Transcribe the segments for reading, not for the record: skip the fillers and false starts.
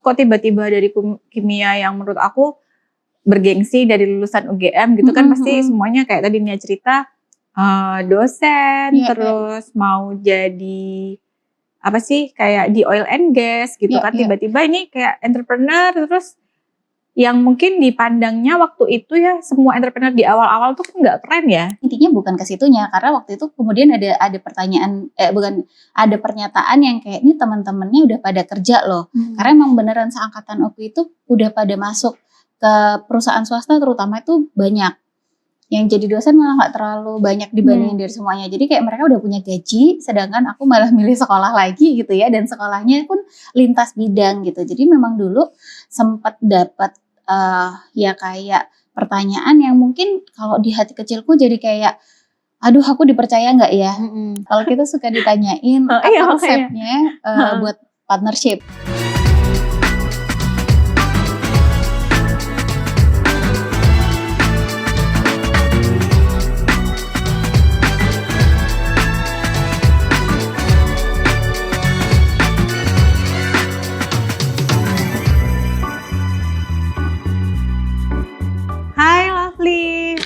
kok tiba-tiba dari kimia yang menurut aku bergengsi dari lulusan UGM gitu kan, pasti semuanya kayak tadi Nia cerita dosen, terus mau jadi apa sih kayak di oil and gas gitu kan, tiba-tiba ini kayak entrepreneur, terus yang mungkin dipandangnya waktu itu ya semua entrepreneur di awal-awal tuh kan nggak keren ya. Intinya bukan ke situnya, karena waktu itu kemudian ada pertanyaan, ada pernyataan yang kayak ini teman-temannya udah pada kerja loh. Karena emang beneran seangkatan aku itu udah pada masuk ke perusahaan swasta terutama itu banyak. Yang jadi dosen malah nggak terlalu banyak dibandingin dari semuanya. Jadi kayak mereka udah punya gaji, sedangkan aku malah milih sekolah lagi gitu ya. Dan sekolahnya pun lintas bidang gitu. Jadi memang dulu sempat dapat ya kayak pertanyaan yang mungkin kalau di hati kecilku jadi kayak, aduh aku dipercaya nggak ya? Kalau kita suka ditanyain apa konsepnya buat partnership.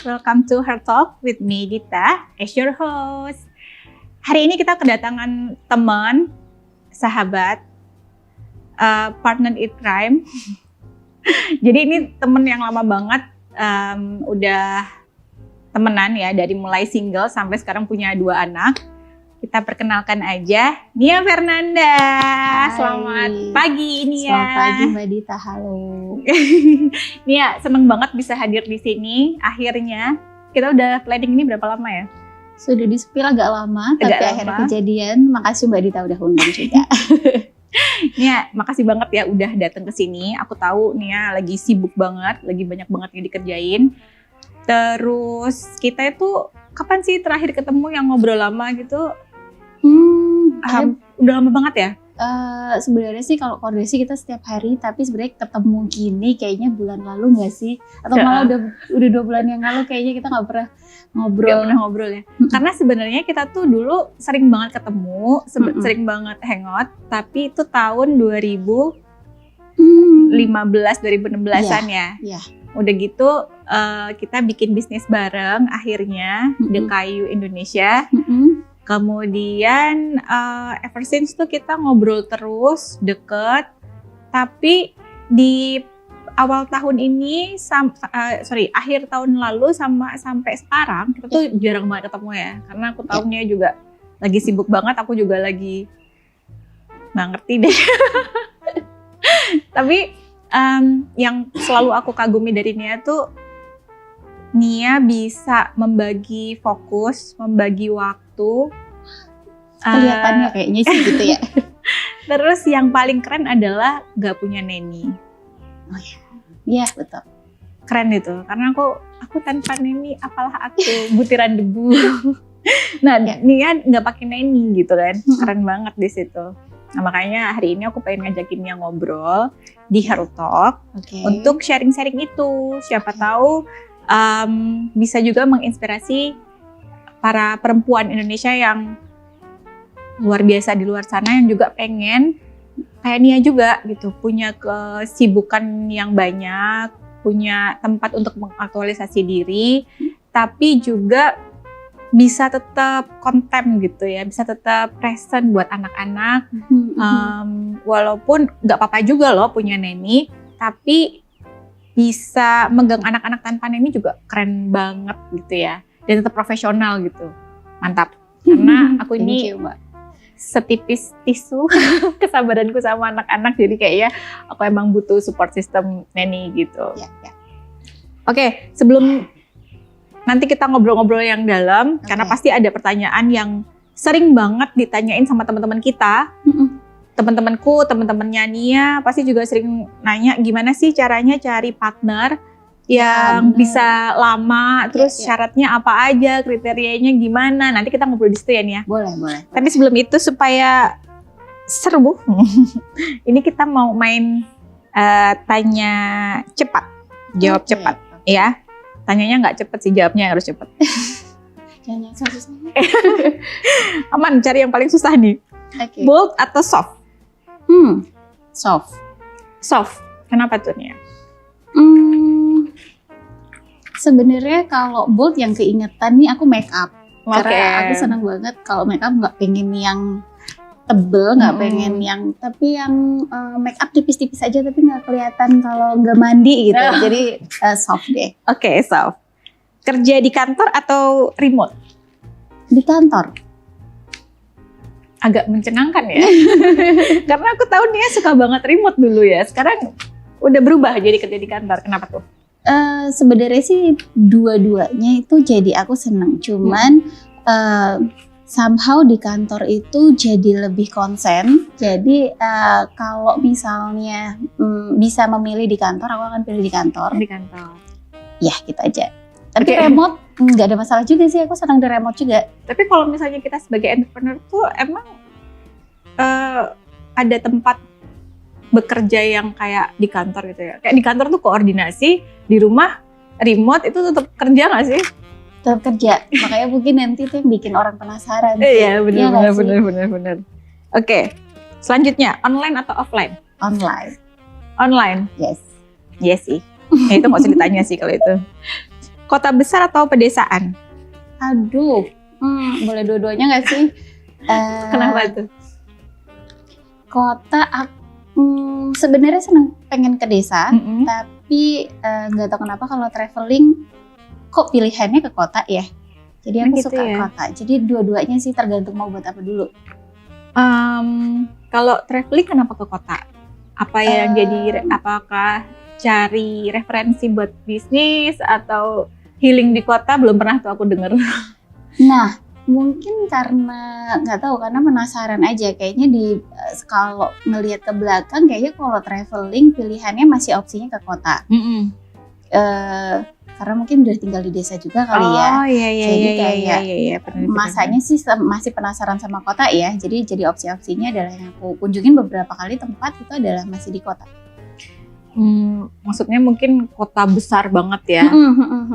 Welcome to Her Talk with me, Dita, as your host. Hari ini kita kedatangan teman, sahabat, partner in crime. Jadi ini temen yang lama banget, udah temenan ya, dari mulai single sampai sekarang punya 2 anak. Kita perkenalkan aja, Nia Fernanda. Hai. Selamat pagi, Nia. Selamat pagi, Mbak Dita. Halo. Nia, seneng banget bisa hadir di sini. Akhirnya, kita udah planning ini berapa lama ya? Sudah di-spill agak lama, tapi akhirnya kejadian. Makasih Mbak Dita udah undang juga. Nia, makasih banget ya udah datang ke sini. Aku tahu Nia lagi sibuk banget, lagi banyak banget yang dikerjain. Terus kita itu kapan sih terakhir ketemu yang ngobrol lama gitu? Udah lama banget ya? Sebenarnya sih kalau koordinasi kita setiap hari, tapi sebenarnya ketemu gini kayaknya bulan lalu nggak sih? Atau malah udah 2 bulan yang lalu kayaknya kita nggak pernah ngobrol. Gak pernah ngobrol ya? Karena sebenarnya kita tuh dulu sering banget ketemu, sering banget hangout, tapi itu tahun 2015-2016an ya? Iya. Udah gitu kita bikin bisnis bareng akhirnya, The Kayu Indonesia. Kemudian ever since tuh kita ngobrol terus, deket. Tapi di awal tahun ini, akhir tahun lalu sampai sekarang kita tuh jarang banget ketemu ya. Karena aku tahu Nia juga lagi sibuk banget, aku juga lagi nggak ngerti deh. Tapi yang selalu aku kagumi dari Nia tuh, Nia bisa membagi fokus, membagi waktu. Kelihatannya kayaknya sih gitu ya. Terus yang paling keren adalah gak punya neni. Oh iya, betul. Keren itu, karena aku tanpa neni apalah aku, butiran debu. Nah, Nia gak pakai neni gitu kan, keren banget di situ. Nah, makanya hari ini aku pengen ngajakin Nia ngobrol di Her Talk untuk sharing-sharing itu. Siapa tahu bisa juga menginspirasi para perempuan Indonesia yang luar biasa di luar sana yang juga pengen kayak Nia juga gitu, punya kesibukan yang banyak, punya tempat untuk mengaktualisasi diri, tapi juga bisa tetap konten gitu ya, bisa tetap present buat anak-anak. Walaupun nggak apa-apa juga loh punya neni, tapi bisa megang anak-anak tanpa neni juga keren banget gitu ya. Dan tetap profesional gitu, mantap. Karena aku ini setipis tisu kesabaranku sama anak-anak, jadi kayaknya aku emang butuh support system neni gitu. Oke, sebelum nanti kita ngobrol-ngobrol yang dalam, karena pasti ada pertanyaan yang sering banget ditanyain sama teman-teman kita. Teman-temanku, teman-temannya Nia pasti juga sering nanya gimana sih caranya cari partner yang bisa lama, terus syaratnya apa aja, kriterianya gimana. Nanti kita ngobrol di situ ya Nia. Boleh. Tapi sebelum itu supaya seru, ini kita mau main tanya cepat, jawab cepat ya. Tanyanya nggak cepet sih, jawabnya harus cepet. Jangan susah. Aman, cari yang paling susah nih. Bold atau soft? Soft. Soft. Kenapa tuh Nia? Sebenarnya kalau bold yang keingetan nih aku make up. Oke. Karena aku senang banget kalau make up nggak pengen yang tebel, nggak pengen yang, tapi yang make up tipis-tipis aja tapi nggak kelihatan kalau nggak mandi gitu. Jadi soft deh. Oke, soft. Kerja di kantor atau remote? Di kantor. Agak mencengangkan ya. Karena aku tahu Nia suka banget remote dulu ya. Sekarang udah berubah jadi kerja di kantor. Kenapa tuh? Sebenarnya sih dua-duanya itu jadi aku seneng. Cuman somehow di kantor itu jadi lebih konsen. Jadi kalau misalnya bisa memilih di kantor, aku akan pilih di kantor. Di kantor. Ya gitu aja. Tapi remote nggak ada masalah juga sih. Aku senang di remote juga. Tapi kalau misalnya kita sebagai entrepreneur tuh emang ada tempat bekerja yang kayak di kantor gitu ya. Kayak di kantor tuh koordinasi, di rumah remote itu tetap kerja nggak sih? Tetap kerja. Makanya mungkin nanti itu yang bikin orang penasaran. Iya benar. Oke. Selanjutnya online atau offline? Online. Online. Yes. Yes sih. Ya, itu nggak usah ditanya sih kalau itu. Kota besar atau pedesaan? Aduh. Boleh dua-duanya nggak sih? Kenapa tuh? Kota sebenarnya seneng pengen ke desa, tapi nggak tahu kenapa kalau traveling kok pilihannya ke kota ya. Jadi aku gitu suka ya? kota. Jadi dua-duanya sih tergantung mau buat apa dulu. Kalau traveling kenapa ke kota? Apa yang apakah cari referensi buat bisnis atau healing di kota? Belum pernah tuh aku denger. Nah, mungkin karena nggak tahu, karena penasaran aja. Kayaknya kalau ngelihat ke belakang, kayaknya kalau traveling pilihannya masih opsinya ke kota. Karena mungkin udah tinggal di desa juga kali ya. Oh iya. Jadi kayak Bener. masanya sih masih penasaran sama kota ya. Jadi opsi-opsinya adalah yang aku kunjungin beberapa kali tempat itu adalah masih di kota. Maksudnya mungkin kota besar banget ya.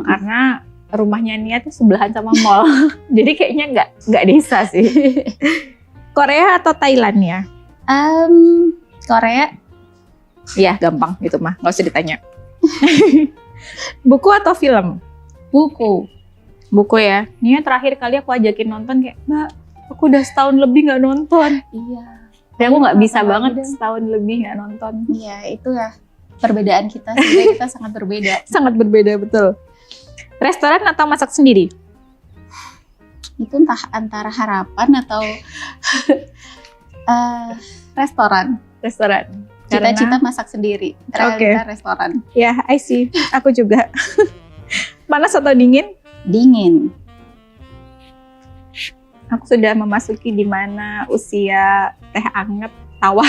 Karena rumahnya Nia tuh sebelahan sama mall. Jadi kayaknya nggak desa sih. Korea atau Thailand ya? Korea. Ya gampang gitu mah, nggak usah ditanya. Buku atau film? Buku. Buku ya. Nia terakhir kali aku ajakin nonton kayak, Mbak, aku udah setahun lebih nggak nonton. Iya. Tapi aku nggak bisa Nonton banget lagi setahun lebih nggak nonton. Iya, itu ya perbedaan kita. Sebenarnya kita sangat berbeda. Sangat berbeda, betul. Restoran atau masak sendiri? Itu entah antara harapan atau restoran. Restoran. Cita-cita masak sendiri. Realita restoran. Ya, I see. Aku juga. Panas atau dingin? Dingin. Aku sudah memasuki di mana usia teh anget tawar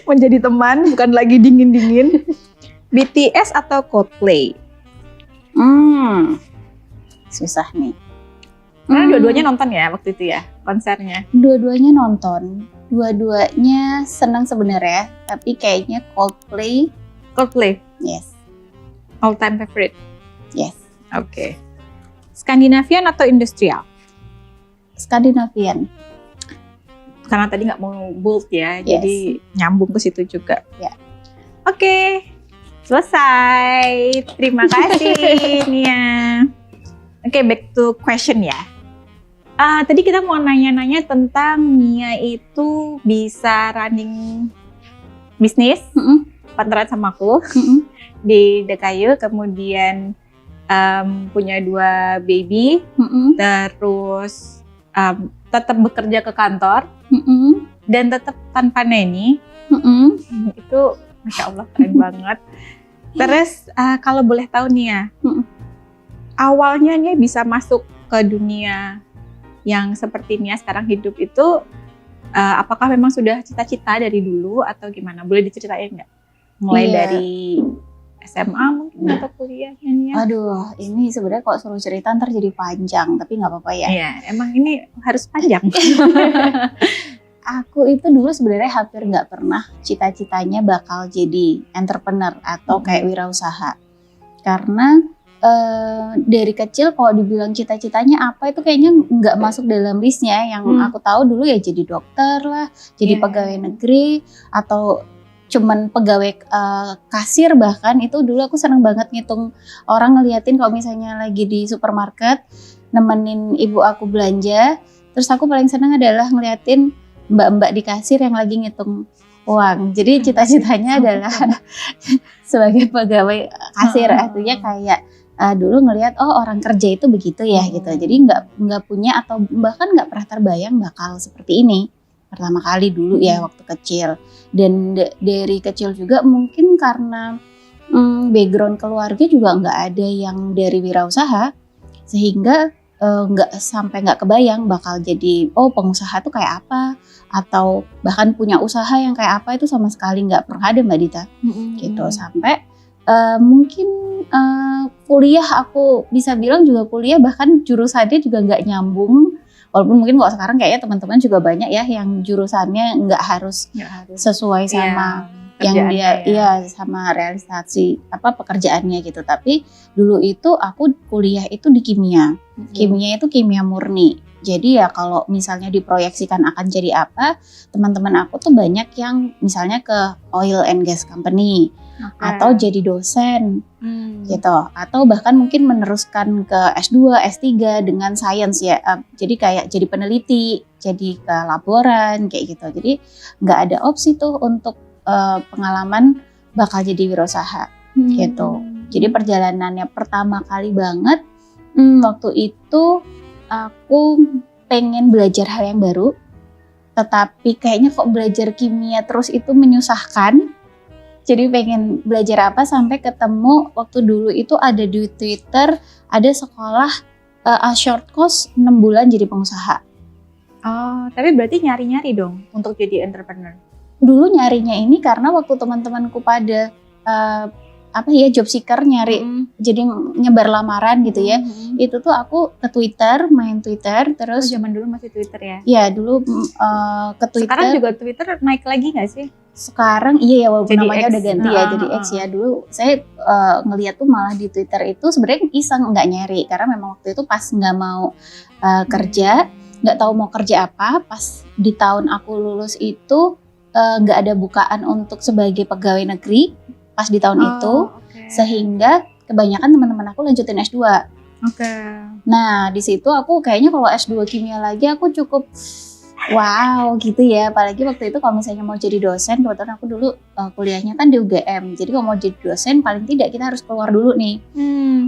menjadi teman, bukan lagi dingin-dingin. BTS atau Coldplay? Susah nih. Karena dua-duanya nonton ya waktu itu ya, konsernya. Dua-duanya nonton. Dua-duanya senang sebenarnya, tapi kayaknya Coldplay. Coldplay? Yes. All time favorite? Yes. Oke. Skandinavian atau industrial? Skandinavian. Karena tadi nggak mau bold ya, Yes. jadi nyambung ke situ juga. Ya. Oke, selesai. Terima kasih Nia. Oke, back to question ya. Tadi kita mau nanya-nanya tentang Nia itu bisa running bisnis, partneran sama aku di DKU, kemudian punya 2 baby, terus tetap bekerja ke kantor, dan tetap tanpa nanny. Itu Masya Allah keren banget. Terus kalau boleh tahu Nia, awalnya Nia bisa masuk ke dunia yang seperti Nia sekarang hidup itu, apakah memang sudah cita-cita dari dulu atau gimana? Boleh diceritain nggak? Mulai dari SMA mungkin atau kuliahnya Nia? Aduh, ini sebenarnya kalau suruh cerita ntar jadi panjang, tapi nggak apa-apa ya. Iya, emang ini harus panjang. Aku itu dulu sebenarnya hampir nggak pernah cita-citanya bakal jadi entrepreneur atau kayak wirausaha. Karena dari kecil kalau dibilang cita-citanya apa itu kayaknya nggak masuk dalam listnya. Yang aku tahu dulu ya jadi dokter lah, jadi pegawai negeri, atau cuman pegawai kasir, bahkan itu dulu aku seneng banget ngitung orang, ngeliatin kalau misalnya lagi di supermarket nemenin ibu aku belanja, terus aku paling seneng adalah ngeliatin mbak-mbak di kasir yang lagi ngitung uang. Jadi cita-citanya adalah sebagai pegawai kasir, artinya kayak dulu ngelihat orang kerja itu begitu ya gitu. Jadi nggak punya atau bahkan nggak pernah terbayang bakal seperti ini pertama kali dulu ya waktu kecil. Dan dari kecil juga mungkin karena background keluarga juga nggak ada yang dari wirausaha, sehingga nggak kebayang bakal jadi pengusaha tuh kayak apa, atau bahkan punya usaha yang kayak apa, itu sama sekali nggak pernah ada Mbak Dita. Gitu. Sampai mungkin kuliah, aku bisa bilang juga kuliah bahkan jurusannya juga nggak nyambung. Walaupun mungkin kalau sekarang kayaknya teman-teman juga banyak ya yang jurusannya nggak harus sesuai sama yang dia sama realisasi pekerjaannya gitu. Tapi dulu itu aku kuliah itu di kimia. Kimia itu kimia murni. Jadi ya kalau misalnya diproyeksikan akan jadi apa, teman-teman aku tuh banyak yang misalnya ke oil and gas company, atau jadi dosen gitu, atau bahkan mungkin meneruskan ke S2, S3 dengan sains ya, jadi kayak jadi peneliti, jadi ke laboran kayak gitu. Jadi nggak ada opsi tuh untuk pengalaman bakal jadi wirausaha gitu. Jadi perjalanannya pertama kali banget waktu itu aku pengen belajar hal yang baru, tetapi kayaknya kok belajar kimia terus itu menyusahkan. Jadi pengen belajar apa sampai ketemu waktu dulu itu ada di Twitter, ada sekolah short course 6 bulan jadi pengusaha. Oh, tapi berarti nyari-nyari dong untuk jadi entrepreneur. Dulu nyarinya ini karena waktu teman-temanku pada job seeker nyari, jadi nyebar lamaran gitu ya. Itu tuh aku ke Twitter, main Twitter terus. Zaman dulu masih Twitter ya? Iya dulu ke Twitter. Sekarang juga Twitter naik lagi nggak sih? Sekarang iya ya, walaupun jadi namanya X. udah ganti ya jadi X ya. Dulu saya ngeliat tuh malah di Twitter itu sebenarnya iseng, nggak nyari karena memang waktu itu pas nggak mau kerja, nggak tahu mau kerja apa. Pas di tahun aku lulus itu nggak ada bukaan untuk sebagai pegawai negeri pas di tahun itu, sehingga kebanyakan teman-teman aku lanjutin S2. Nah di situ aku kayaknya kalau S2 kimia lagi aku cukup wow gitu ya, apalagi waktu itu kalau misalnya mau jadi dosen, kebetulan aku dulu kuliahnya kan di UGM, jadi kalau mau jadi dosen paling tidak kita harus keluar dulu nih.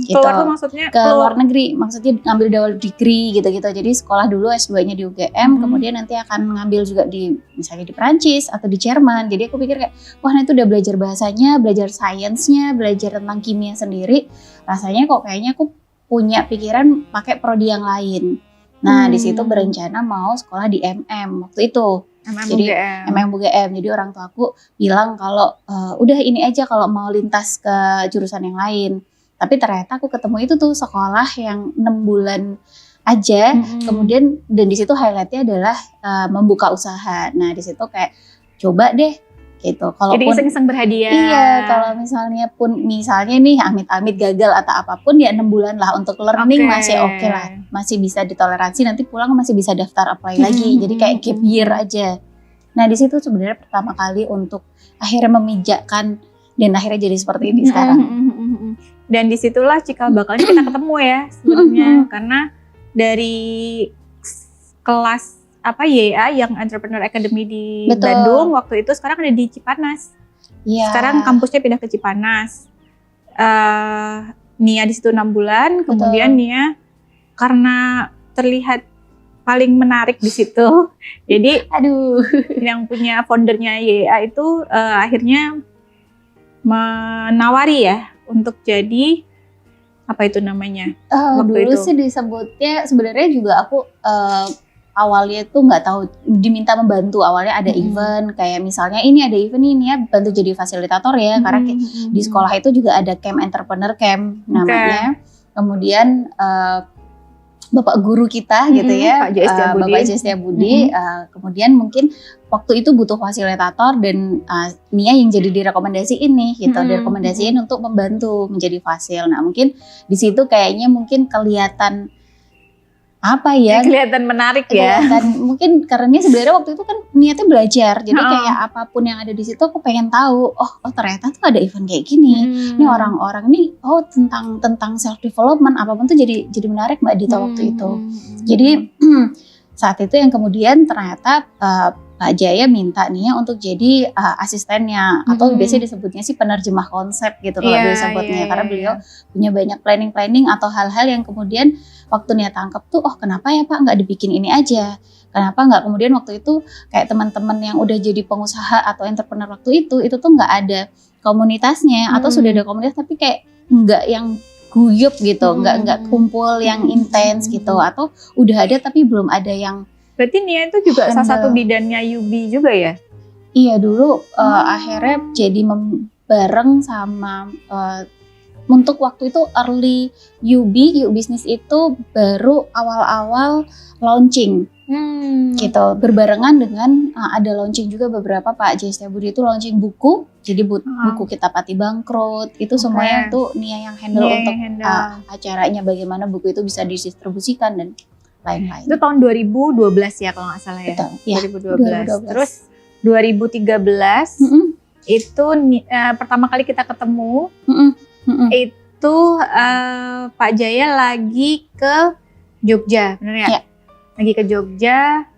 Gitu. Keluar tuh maksudnya? Ke luar negeri, maksudnya ngambil double degree gitu-gitu. Jadi sekolah dulu S2-nya di UGM, kemudian nanti akan ngambil juga di misalnya di Perancis atau di Jerman. Jadi aku pikir kayak, wah itu udah belajar bahasanya, belajar sainsnya, belajar tentang kimia sendiri. Rasanya kok kayaknya aku punya pikiran pakai prodi yang lain. Nah di situ berencana mau sekolah di MM waktu itu. MM UGM. Jadi orang tua aku bilang kalau udah ini aja kalau mau lintas ke jurusan yang lain. Tapi ternyata aku ketemu itu tuh sekolah yang 6 bulan aja. Kemudian dan di situ highlightnya adalah membuka usaha. Nah di situ kayak coba deh gitu. Jadi iseng-iseng berhadiah. Iya, kalau misalnya nih amit-amit gagal atau apapun ya 6 bulan lah untuk learning masih oke lah. Masih bisa ditoleransi, nanti pulang masih bisa daftar apply lagi. Jadi kayak gap year aja. Nah, di situ sebenarnya pertama kali untuk akhirnya memijakkan dan akhirnya jadi seperti ini sekarang. Dan disitulah cikal bakalnya kita ketemu ya sebelumnya. Karena dari kelas YA yang Entrepreneur Academy di Bandung waktu itu, sekarang ada di Cipanas. Sekarang kampusnya pindah ke Cipanas. Nia di situ 6 bulan, kemudian Nia karena terlihat paling menarik di situ. Jadi yang punya foundernya YA itu akhirnya menawari ya untuk jadi apa itu namanya? Dulu itu sih disebutnya, sebenarnya juga aku awalnya tuh nggak tahu, diminta membantu. Awalnya ada event kayak misalnya ini ada event ini ya, bantu jadi fasilitator ya, karena di sekolah itu juga ada camp entrepreneur camp namanya. Kemudian bapak guru kita gitu ya, Bapak J. Setiabudi, kemudian mungkin waktu itu butuh fasilitator dan Nia yang jadi direkomendasiin nih gitu, direkomendasiin untuk membantu menjadi fasil. Nah mungkin di situ kayaknya mungkin kelihatan apa ya? Kelihatan menarik ya. Dan mungkin karena sebenarnya waktu itu kan niatnya belajar. Jadi kayak apapun yang ada di situ aku pengen tahu. Oh ternyata tuh ada event kayak gini. Ini orang-orang nih tentang self development apapun tuh jadi menarik Mbak Dita waktu itu. Jadi saat itu yang kemudian ternyata Pak Jaya minta nih ya untuk jadi asistennya atau biasanya disebutnya sih penerjemah konsep gitu kalau disebutnya karena beliau punya banyak planning atau hal-hal yang kemudian waktu Nia tangkap tuh kenapa ya Pak nggak dibikin ini aja, kenapa nggak kemudian waktu itu kayak teman-teman yang udah jadi pengusaha atau entrepreneur waktu itu tuh nggak ada komunitasnya atau sudah ada komunitas tapi kayak nggak yang guyup gitu, nggak kumpul yang intens gitu atau udah ada tapi belum ada yang. Berarti Nia itu juga salah satu bidannya Yubi juga ya? Iya dulu akhirnya jadi bareng sama untuk waktu itu early Yubi bisnis itu baru awal-awal launching gitu berbarengan dengan ada launching juga beberapa Pak Jaya Setiabudi itu launching buku jadi buku Kitab Hati Bangkrut itu semuanya tuh Nia yang handle untuk acaranya bagaimana buku itu bisa didistribusikan dan lain-lain. Itu tahun 2012 ya kalau nggak salah ya. Betul, ya 2012. Terus 2013 itu pertama kali kita ketemu itu Pak Jaya lagi ke Jogja, benar ya? Lagi ke Jogja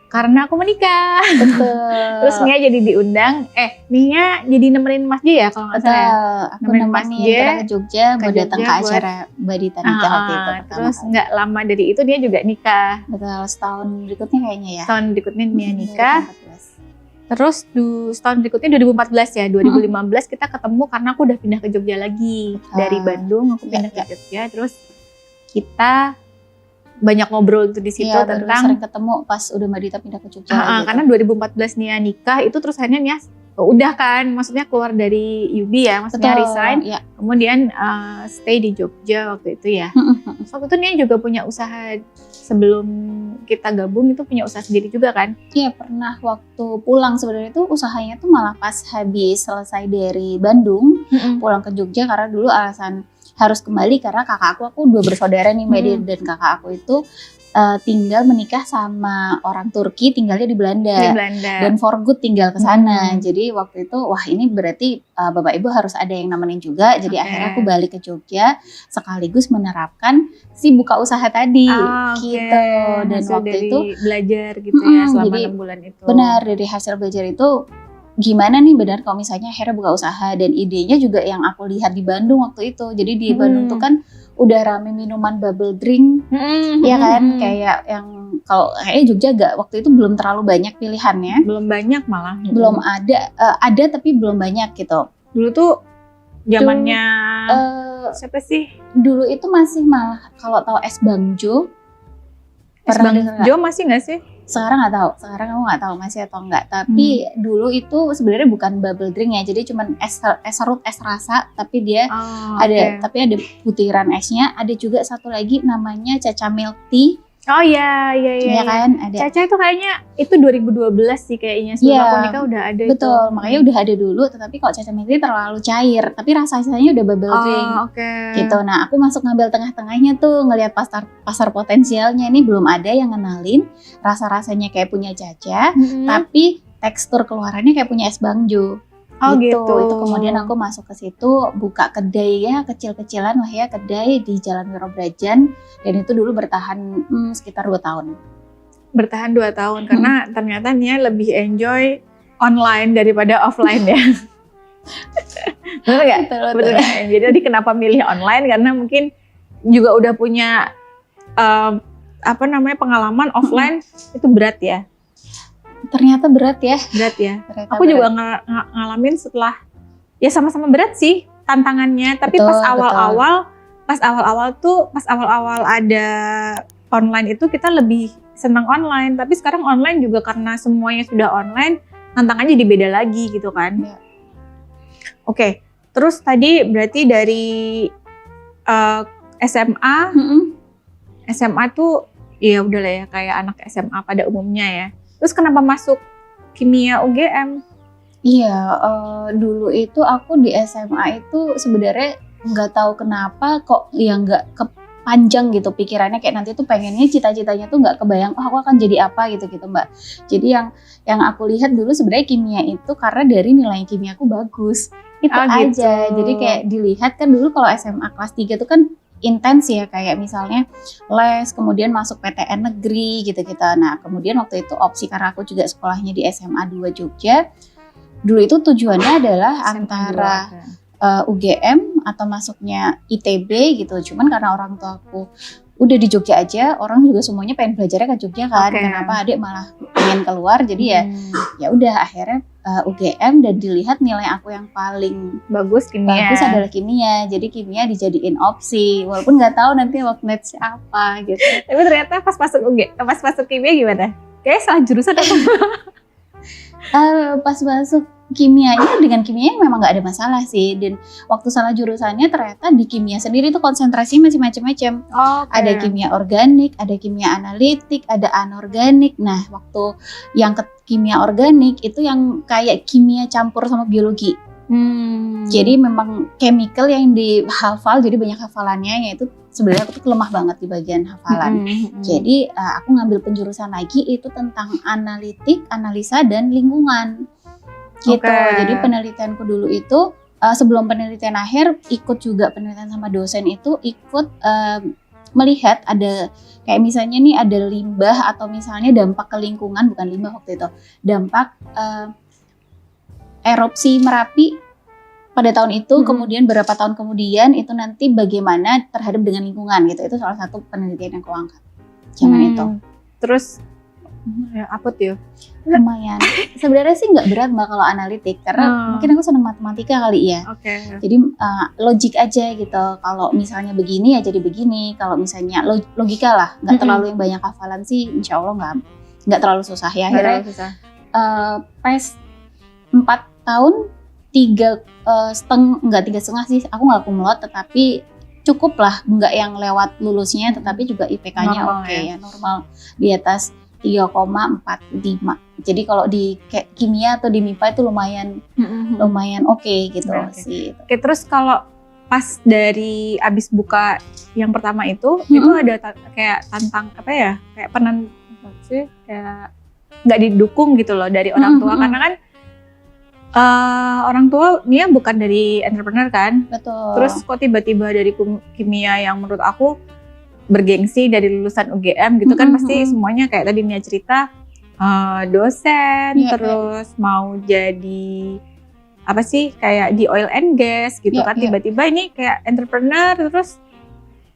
karena aku menikah. Betul. Terus Nia jadi diundang, Nia jadi nemenin Mas J ya kalau nggak salah. Aku nemenin ke Jogja mau datang ke acara Mbak Dita nikah waktu itu. Terus nggak lama dari itu dia juga nikah. Betul, setahun berikutnya kayaknya ya. Setahun berikutnya Nia nikah. Terus setahun berikutnya 2014 ya, 2015 kita ketemu karena aku udah pindah ke Jogja lagi. Dari Bandung aku pindah ke Jogja, terus kita banyak ngobrol tuh di situ tentang sering ketemu pas udah Mbak Dita pindah ke Jogja. Gitu. Karena 2014 Nia nikah itu terus akhirnya Nia udah kan, maksudnya keluar dari Yubi ya, maksudnya resign, kemudian stay di Jogja waktu itu ya. Waktu itu Nia juga punya usaha sebelum kita gabung itu punya usaha sendiri juga kan? Iya pernah waktu pulang sebenarnya itu usahanya tuh malah pas habis selesai dari Bandung pulang ke Jogja karena dulu alasan harus kembali karena kakak aku dua bersaudara nih Mbak Dita dan kakak aku itu tinggal menikah sama orang Turki tinggalnya di Belanda. Dan for good tinggal ke sana. Jadi waktu itu wah ini berarti Bapak Ibu harus ada yang nemenin juga. Jadi akhirnya aku balik ke Jogja sekaligus menerapkan si buka usaha tadi gitu. Dan hasil waktu dari itu belajar gitu ya selama jadi 6 bulan itu. Benar dari hasil belajar itu gimana nih benar kalau misalnya akhirnya buka usaha dan idenya juga yang aku lihat di Bandung waktu itu. Jadi di Bandung tuh kan udah rame minuman bubble drink, ya kan kayak yang kalau kayaknya Jogja waktu itu belum terlalu banyak pilihannya. Belum banyak malah. Belum ada tapi belum banyak gitu. Dulu tuh zamannya siapa sih? Dulu itu masih malah kalau tahu es Bangjo. Es Bangjo masih nggak sih? Sekarang nggak tahu, sekarang aku nggak tahu masih atau enggak. Tapi dulu itu sebenarnya bukan bubble drink ya, jadi cuman es serut, es rasa, tapi dia tapi ada butiran esnya. Ada juga satu lagi namanya Caca Milk Tea. Oh iya. Iya kan ada. Caca itu kayaknya itu 2012 sih kayaknya sebelum aku nikah udah ada. Betul, makanya udah ada dulu. Tetapi kalau Caca Milk Tea terlalu cair, tapi rasanya udah bubble drink. Gitu. Nah aku masuk ngambil tengah-tengahnya tuh ngelihat pasar potensialnya ini belum ada yang ngenalin rasa-rasanya kayak punya Caca, tapi tekstur keluarannya kayak punya es Bangjo. Gitu. Itu kemudian aku masuk ke situ buka kedai ya kecil-kecilan lah ya kedai di Jalan Wirobrajan dan itu dulu bertahan sekitar 2 tahun. Bertahan 2 tahun karena ternyata Nia lebih enjoy online daripada offline ya. Betul nggak? Betul. Jadi kenapa milih online karena mungkin juga udah punya pengalaman offline itu berat ya. Ternyata berat ya. Aku juga ngalamin setelah ya sama-sama berat sih tantangannya. Tapi pas awal-awal ada online itu kita lebih senang online. Tapi sekarang online juga karena semuanya sudah online, tantangannya jadi beda lagi gitu kan. Oke, terus tadi berarti dari SMA, SMA tuh ya udahlah ya kayak anak SMA pada umumnya ya. Terus kenapa masuk kimia UGM? Iya, dulu itu aku di SMA itu sebenarnya nggak tahu kenapa kok ya nggak panjang gitu pikirannya, kayak nanti tuh pengennya cita-citanya tuh nggak kebayang, oh aku akan jadi apa gitu Mbak. Jadi yang aku lihat dulu sebenarnya kimia itu karena dari nilai kimia aku bagus itu aja. Gitu. Jadi kayak dilihat kan dulu kalau SMA kelas 3 tuh kan intens ya, kayak misalnya les, kemudian masuk PTN negeri gitu-gitu. Nah kemudian waktu itu opsi karena aku juga sekolahnya di SMA 2 Jogja. Dulu itu tujuannya adalah antara UGM atau masuknya ITB gitu. Cuman karena orang tua aku udah di Jogja aja, orang juga semuanya pengen belajarnya ke Jogja kan. Kenapa adik malah pengen keluar? Jadi ya udah akhirnya UGM, dan dilihat nilai aku yang paling bagus adalah kimia. Jadi kimia dijadiin opsi, walaupun nggak tahu nanti waktu apa gitu. Tapi ternyata pas masuk kimia gimana? Kayaknya salah jurusan atau pas masuk kimianya, dengan kimianya memang nggak ada masalah sih, dan waktu salah jurusannya ternyata di kimia sendiri tuh konsentrasinya masih macam-macam. Ada kimia organik, ada kimia analitik, ada anorganik. Nah waktu yang ke kimia organik itu yang kayak kimia campur sama biologi. Jadi memang chemical yang dihafal, jadi banyak hafalannya, yaitu sebenarnya aku tuh lemah banget di bagian hafalan. Jadi aku ngambil penjurusan lagi itu tentang analitik, analisa, dan lingkungan gitu. Jadi penelitianku dulu itu sebelum penelitian akhir ikut juga penelitian sama dosen, itu ikut melihat ada kayak misalnya nih ada limbah atau misalnya dampak ke lingkungan, bukan limbah waktu itu, dampak erupsi Merapi pada tahun itu, kemudian berapa tahun kemudian itu nanti bagaimana terhadap dengan lingkungan gitu. Itu salah satu penelitian yang aku angkat zaman itu. Terus ya apa tuh? Lumayan. Sebenarnya sih nggak berat Mbak kalau analitik, karena mungkin aku senang matematika kali ya. Jadi logik aja gitu. Kalau misalnya begini ya jadi begini. Kalau misalnya logika lah, nggak terlalu yang banyak hafalan sih, insya Allah nggak terlalu susah ya. Akhirnya PES 4 tahun 3,5 sih, aku nggak kumlot, tetapi cukup lah, nggak yang lewat lulusnya, tetapi juga IPK-nya oke ya, normal di atas 3,45. Jadi kalau di kimia atau di MIPA itu lumayan oke gitu sih. Oke, terus kalau pas dari abis buka yang pertama itu ada kayak tantang apa ya, kayak kayak nggak didukung gitu loh dari orang tua, karena kan orang tua Nia bukan dari entrepreneur kan. Betul. Terus kok tiba-tiba dari kimia yang menurut aku bergengsi dari lulusan UGM gitu kan, pasti semuanya kayak tadi Nia cerita dosen, terus mau jadi apa sih kayak di oil and gas gitu kan, tiba-tiba ini kayak entrepreneur, terus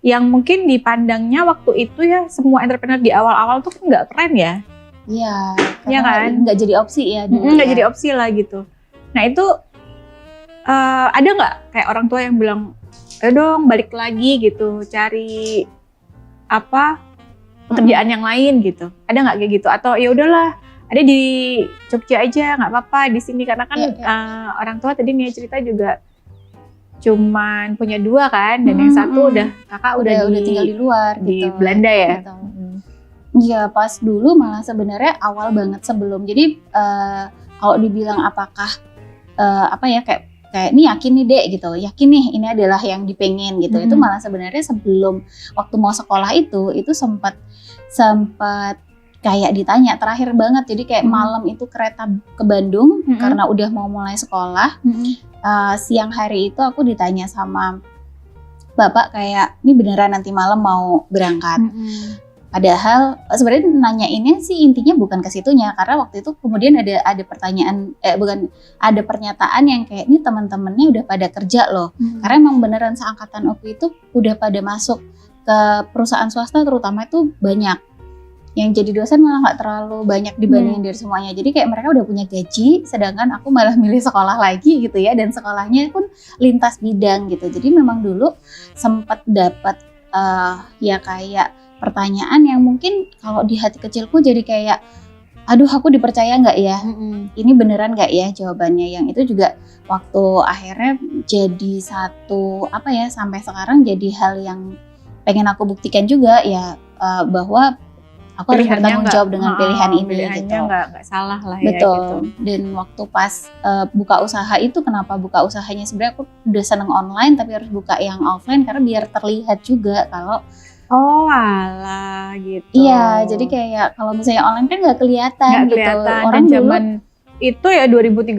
yang mungkin dipandangnya waktu itu ya semua entrepreneur di awal-awal tuh kan nggak keren ya. Iya kan, nggak jadi opsi ya. Nggak jadi opsi lah gitu. Nah itu ada nggak kayak orang tua yang bilang, ayo dong balik lagi gitu, cari pekerjaan yang lain gitu? Ada nggak kayak gitu? Atau ya udahlah, ada di Jogja aja nggak apa-apa di sini, karena kan orang tua tadi Nia cerita juga cuman punya 2 kan, dan yang satu kakak udah tinggal di luar di gitu. Belanda ya. Iya, pas dulu malah sebenarnya awal banget sebelum. Jadi kalau dibilang apakah kayak ini yakin nih Dek gitu, yakin nih ini adalah yang dipengen gitu. Itu malah sebenarnya sebelum waktu mau sekolah itu sempat kayak ditanya terakhir banget. Jadi kayak malam itu kereta ke Bandung karena udah mau mulai sekolah. Siang hari itu aku ditanya sama bapak kayak, ini beneran nanti malam mau berangkat? Padahal sebenarnya nanya ini sih intinya bukan ke situnya, karena waktu itu kemudian ada pertanyaan, ada pernyataan yang kayak, ini teman-temannya udah pada kerja loh. Karena emang beneran seangkatan aku itu udah pada masuk ke perusahaan swasta, terutama itu banyak. Yang jadi dosen malah nggak terlalu banyak dibandingin dari semuanya. Jadi kayak mereka udah punya gaji, sedangkan aku malah milih sekolah lagi gitu ya, dan sekolahnya pun lintas bidang gitu. Jadi memang dulu sempat dapat ya kayak pertanyaan yang mungkin kalau di hati kecilku jadi kayak, aduh aku dipercaya nggak ya? Ini beneran nggak ya jawabannya? Yang itu juga waktu akhirnya jadi satu sampai sekarang jadi hal yang pengen aku buktikan juga ya, bahwa aku harus bertanggung jawab dengan pilihan ini pilihannya gitu. nggak salah lah. Betul. Ya gitu. Dan waktu pas buka usaha itu, kenapa buka usahanya sebenarnya aku udah seneng online tapi harus buka yang offline karena biar terlihat juga kalau alah gitu. Iya, jadi kayak kalau misalnya online kan nggak kelihatan gitu. Orang zaman itu ya 2013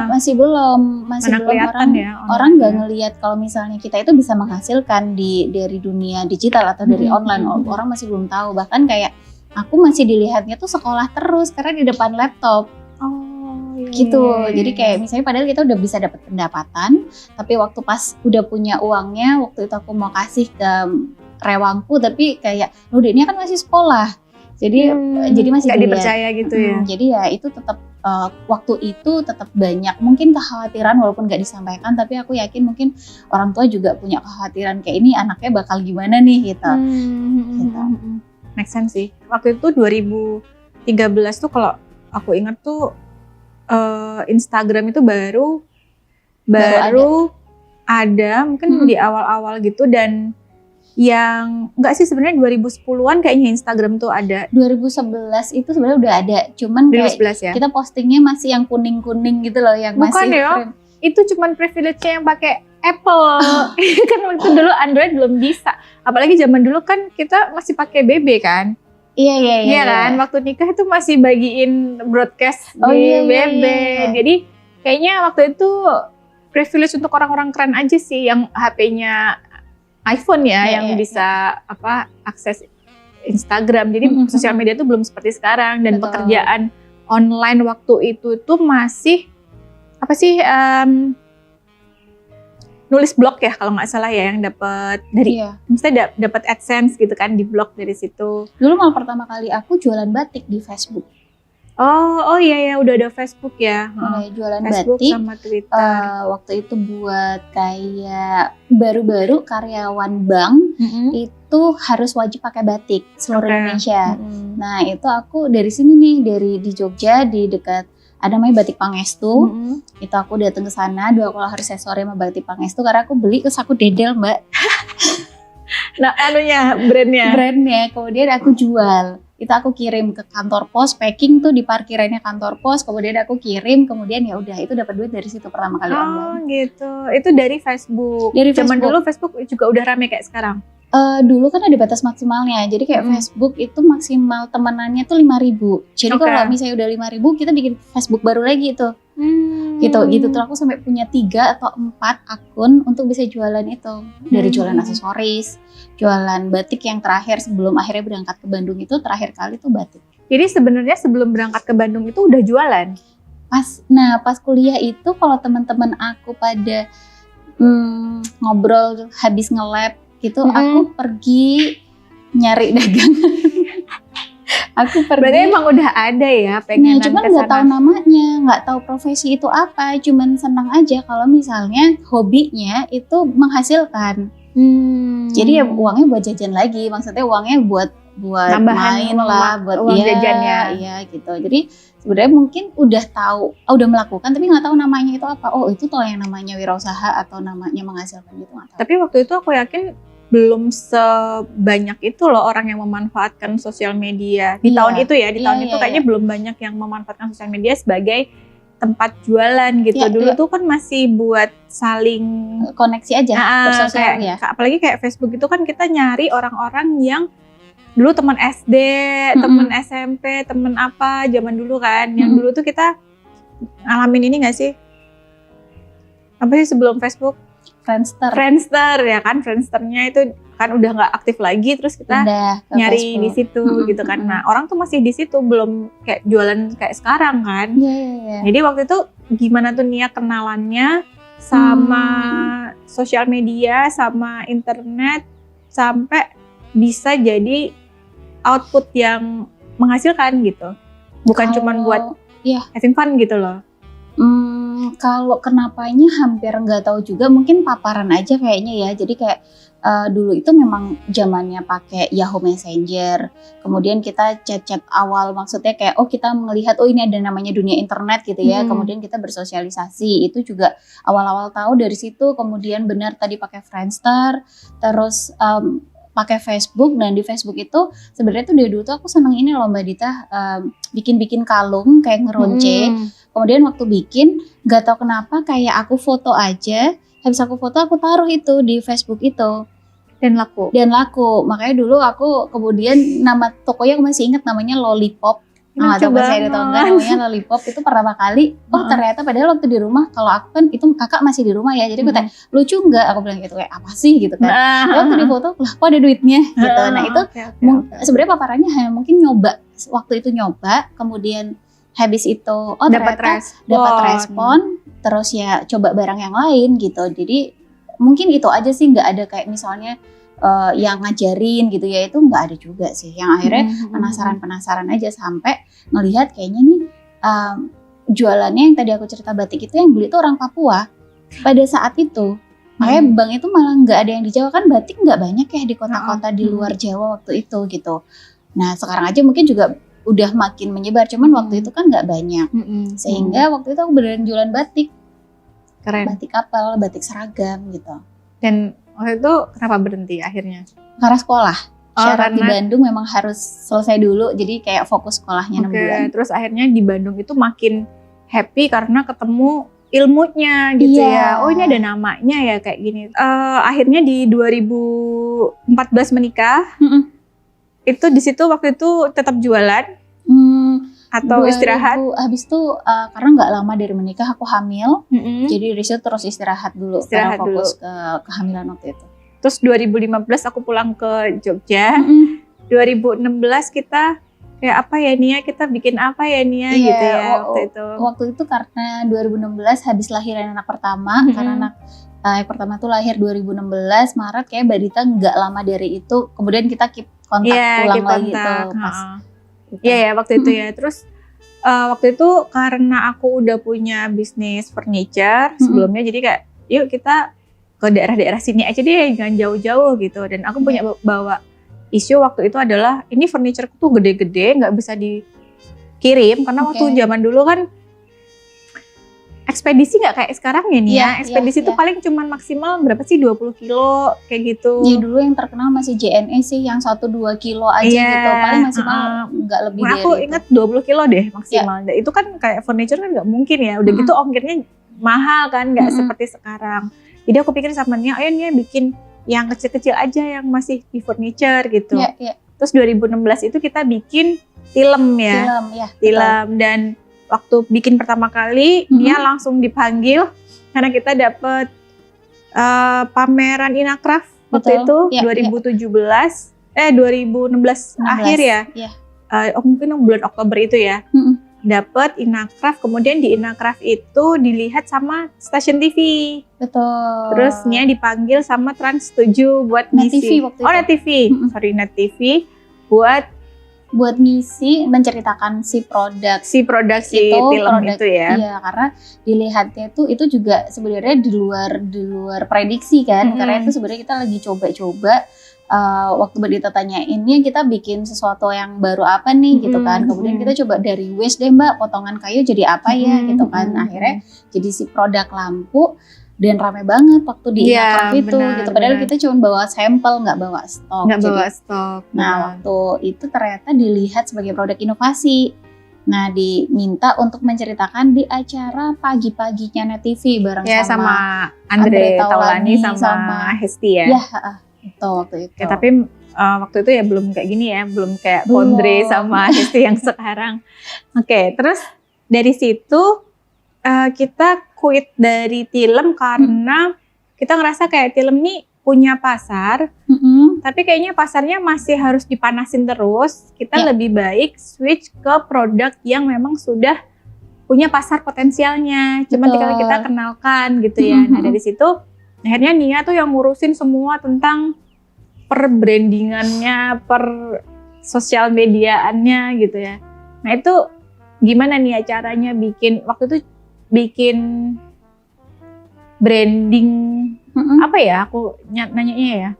masih belum kelihatan ya. Orang nggak ngelihat kalau misalnya kita itu bisa menghasilkan dari dunia digital atau dari online. Orang masih belum tahu. Bahkan kayak aku masih dilihatnya tuh sekolah terus karena di depan laptop. Gitu. Jadi kayak misalnya padahal kita udah bisa dapat pendapatan, tapi waktu pas udah punya uangnya, waktu itu aku mau kasih ke rewangku, tapi kayak udah ini kan masih sekolah. Jadi masih nggak dipercaya gitu ya. Jadi ya itu tetap waktu itu tetap banyak mungkin kekhawatiran walaupun nggak disampaikan, tapi aku yakin mungkin orang tua juga punya kekhawatiran kayak ini anaknya bakal gimana nih gitu. Gitu. Make sense sih. Waktu itu 2013 tuh kalau aku ingat tuh Instagram itu baru ada mungkin di awal-awal gitu, dan yang enggak sih sebenarnya 2010-an kayaknya Instagram tuh ada. 2011 itu sebenarnya udah ada, cuman 2011 ya. Kita postingnya masih yang kuning-kuning gitu loh, yang bukan masih ya, itu cuman privilege-nya yang pakai Apple. Kan waktu dulu Android belum bisa. Apalagi zaman dulu kan kita masih pakai BB kan. Iya kan, waktu nikah itu masih bagiin broadcast di BB. Jadi kayaknya waktu itu privilege untuk orang-orang keren aja sih yang HP-nya iPhone yang bisa akses Instagram. Jadi sosial media itu belum seperti sekarang, dan pekerjaan online waktu itu tuh masih nulis blog ya kalau nggak salah ya, yang dapat dari misalnya dapat AdSense gitu kan, di blog dari situ. Dulu malah pertama kali aku jualan batik di Facebook. Oh iya udah ada Facebook ya. Jualan Facebook batik sama Twitter. Waktu itu buat kayak baru-baru karyawan bank itu harus wajib pakai batik seluruh Indonesia. Nah itu aku dari sini nih, di Jogja di dekat ada namanya Batik Pangestu. Itu aku datang ke sana, 2 kolah aksesori sama Batik Pangestu karena aku beli terus aku dedel Mbak. Nah brandnya kemudian aku jual. Itu aku kirim ke kantor pos, packing tuh di parkirannya kantor pos, kemudian aku kirim, kemudian ya udah itu dapat duit dari situ pertama kali online. Gitu. Itu dari Facebook. Zaman dulu Facebook juga udah rame kayak sekarang. Dulu kan ada batas maksimalnya, jadi kayak Facebook itu maksimal temenannya tuh 5.000. Jadi kalau misalnya udah 5.000 kita bikin Facebook baru lagi tuh. Gitu tuh aku sampai punya 3 atau 4 akun untuk bisa jualan itu. Dari jualan aksesoris, jualan batik yang terakhir sebelum akhirnya berangkat ke Bandung itu terakhir kali tuh batik. Jadi sebenarnya sebelum berangkat ke Bandung itu udah jualan. Pas kuliah itu kalau teman-teman aku pada ngobrol habis nge-lab gitu, aku pergi nyari dagangan. Berarti emang udah ada ya pengenan cuman nggak tahu namanya, nggak tahu profesi itu apa, cuman senang aja kalau misalnya hobinya itu menghasilkan. Jadi ya uangnya buat jajan lagi, maksudnya uangnya buat tambahan main lah, buat uang jajannya. Iya gitu. Jadi sebenarnya mungkin udah tahu, udah melakukan tapi nggak tahu namanya itu apa. Oh itu tuh yang namanya wirausaha atau namanya menghasilkan gitu, nggak tahu. Tapi waktu itu aku yakin belum sebanyak itu loh orang yang memanfaatkan sosial media di tahun itu ya. Di tahun itu kayaknya belum banyak yang memanfaatkan sosial media sebagai tempat jualan gitu. Dulu tuh kan masih buat saling koneksi aja, bersosial ya. Apalagi kayak Facebook itu kan kita nyari orang-orang yang dulu teman SD, teman SMP, teman apa zaman dulu kan. Yang dulu tuh kita ngalamin ini nggak sih? Apa sih sebelum Facebook? Friendster ya kan, Friendsternya itu kan udah nggak aktif lagi, terus kita nyari Facebook di situ gitu kan. Nah orang tuh masih di situ, belum kayak jualan kayak sekarang kan. Jadi waktu itu gimana tuh Nia kenalannya sama sosial media, sama internet, sampai bisa jadi output yang menghasilkan gitu, bukan cuma buat having fun gitu loh. Kalau kenapanya hampir nggak tahu juga, mungkin paparan aja kayaknya ya. Jadi kayak dulu itu memang zamannya pakai Yahoo Messenger. Kemudian kita chat-chat awal, maksudnya kayak kita melihat ini ada namanya dunia internet gitu ya. Kemudian kita bersosialisasi, itu juga awal-awal tahu dari situ. Kemudian benar tadi pakai Friendster, terus pakai Facebook, dan di Facebook itu sebenarnya tuh dari dulu tuh aku seneng ini loh Mbak Dita, bikin kalung kayak ngeronce. Kemudian waktu bikin nggak tahu kenapa kayak aku foto aja, habis aku foto aku taruh itu di Facebook itu Dan laku. Makanya dulu aku kemudian nama tokonya aku masih ingat, namanya Lollipop. Nah, atau saya ada tahu nggak, namanya Lollipop. Itu pertama kali, ternyata padahal waktu di rumah, kalau aku kan itu kakak masih di rumah ya, jadi aku tanya, lucu nggak? Aku bilang gitu, kayak apa sih gitu kan. Waktu di foto, lah kok ada duitnya gitu. Nah itu sebenarnya paparannya hanya mungkin nyoba, waktu itu nyoba, kemudian habis itu dapat respon, terus ya coba barang yang lain gitu. Jadi mungkin itu aja sih, nggak ada kayak misalnya yang ngajarin gitu ya, itu nggak ada juga sih. Yang akhirnya penasaran aja sampai ngelihat kayaknya nih jualannya yang tadi aku cerita batik itu yang beli itu orang Papua pada saat itu. Makanya Bang itu malah nggak ada yang di Jawa, kan batik nggak banyak ya di kota-kota di luar Jawa waktu itu gitu. Nah sekarang aja mungkin juga udah makin menyebar, cuman waktu itu kan nggak banyak. Sehingga waktu itu aku beneran jualan batik. Keren. Batik kapal, batik seragam gitu. Dan waktu itu kenapa berhenti akhirnya? Karena sekolah. Syarat di Bandung memang harus selesai dulu, jadi kayak fokus sekolahnya 6 bulan. Terus akhirnya di Bandung itu makin happy karena ketemu ilmunya gitu ya. Oh ini ada namanya ya kayak gini. Akhirnya di 2014 menikah. Itu di situ waktu itu tetap jualan atau istirahat? Habis itu karena nggak lama dari menikah aku hamil, jadi dari situ terus istirahat dulu karena fokus ke kehamilan waktu itu. Terus 2015 aku pulang ke Jogja. 2016 kita kayak apa ya Nia, kita bikin apa ya Nia gitu ya waktu itu. Waktu itu karena 2016 habis lahiran anak pertama, karena anak yang pertama tuh lahir 2016 Maret, kayak Mbak Dita nggak lama dari itu, kemudian kita keep kontak ulang lagi tuh pas. Iya waktu itu ya. Terus waktu itu karena aku udah punya bisnis furniture sebelumnya, jadi kayak yuk kita ke daerah-daerah sini aja deh, jangan jauh-jauh gitu. Dan aku punya bawa isu waktu itu adalah ini furniture tuh gede-gede, nggak bisa dikirim karena waktu zaman dulu kan ekspedisi nggak kayak sekarang ya nih ya. Ekspedisi tuh paling cuman maksimal berapa sih, 20 kilo kayak gitu. Iya dulu yang terkenal masih JNE sih, yang 1-2 kilo aja gitu. Paling maksimal nggak lebih dari aku itu. ingat 20 kilo deh maksimal. Itu kan kayak furniture kan nggak mungkin ya. Udah gitu ongkirnya mahal kan, nggak seperti sekarang. Jadi aku pikir sama Nia, ayo Nia bikin yang kecil-kecil aja yang masih di furniture gitu. Terus 2016 itu kita bikin film ya. Film dan waktu bikin pertama kali, Nia langsung dipanggil karena kita dapet pameran Inacraft waktu itu 2016 akhir ya. Mungkin bulan Oktober itu ya. Dapat Inacraft, kemudian di Inacraft itu dilihat sama stasiun TV. Betul. Terus Nia dipanggil sama Trans 7 buat ngisi. Net TV. Net TV buat ngisi, menceritakan si produk film itu ya. Iya, karena dilihatnya itu juga sebenarnya di luar prediksi kan. Karena itu sebenarnya kita lagi coba-coba. Waktu Mbak Dita tanyain, ini kita bikin sesuatu yang baru apa nih gitu kan. Kemudian kita coba dari waste deh Mbak, potongan kayu jadi apa ya gitu kan. Akhirnya jadi si produk lampu. Dan rame banget waktu di Inacraft itu gitu. Padahal kita cuma bawa sampel, nggak bawa stok. Nah waktu itu ternyata dilihat sebagai produk inovasi. Nah diminta untuk menceritakan di acara pagi-paginya Net TV bareng sama Andre Taulani sama Hesti ya. Itu waktu itu. Ya, tapi waktu itu ya belum kayak gini ya, belum kayak Pondre sama Hesti yang sekarang. Oke, terus dari situ kita quit dari film karena kita ngerasa kayak film ini punya pasar, tapi kayaknya pasarnya masih harus dipanasin terus. Kita lebih baik switch ke produk yang memang sudah punya pasar potensialnya, cuma tinggal kita kenalkan gitu ya. Nah dari situ akhirnya Nia tuh yang ngurusin semua tentang per brandingannya, per sosial mediaannya gitu ya. Nah itu gimana nih caranya waktu itu bikin branding apa ya, aku nanyanya ya,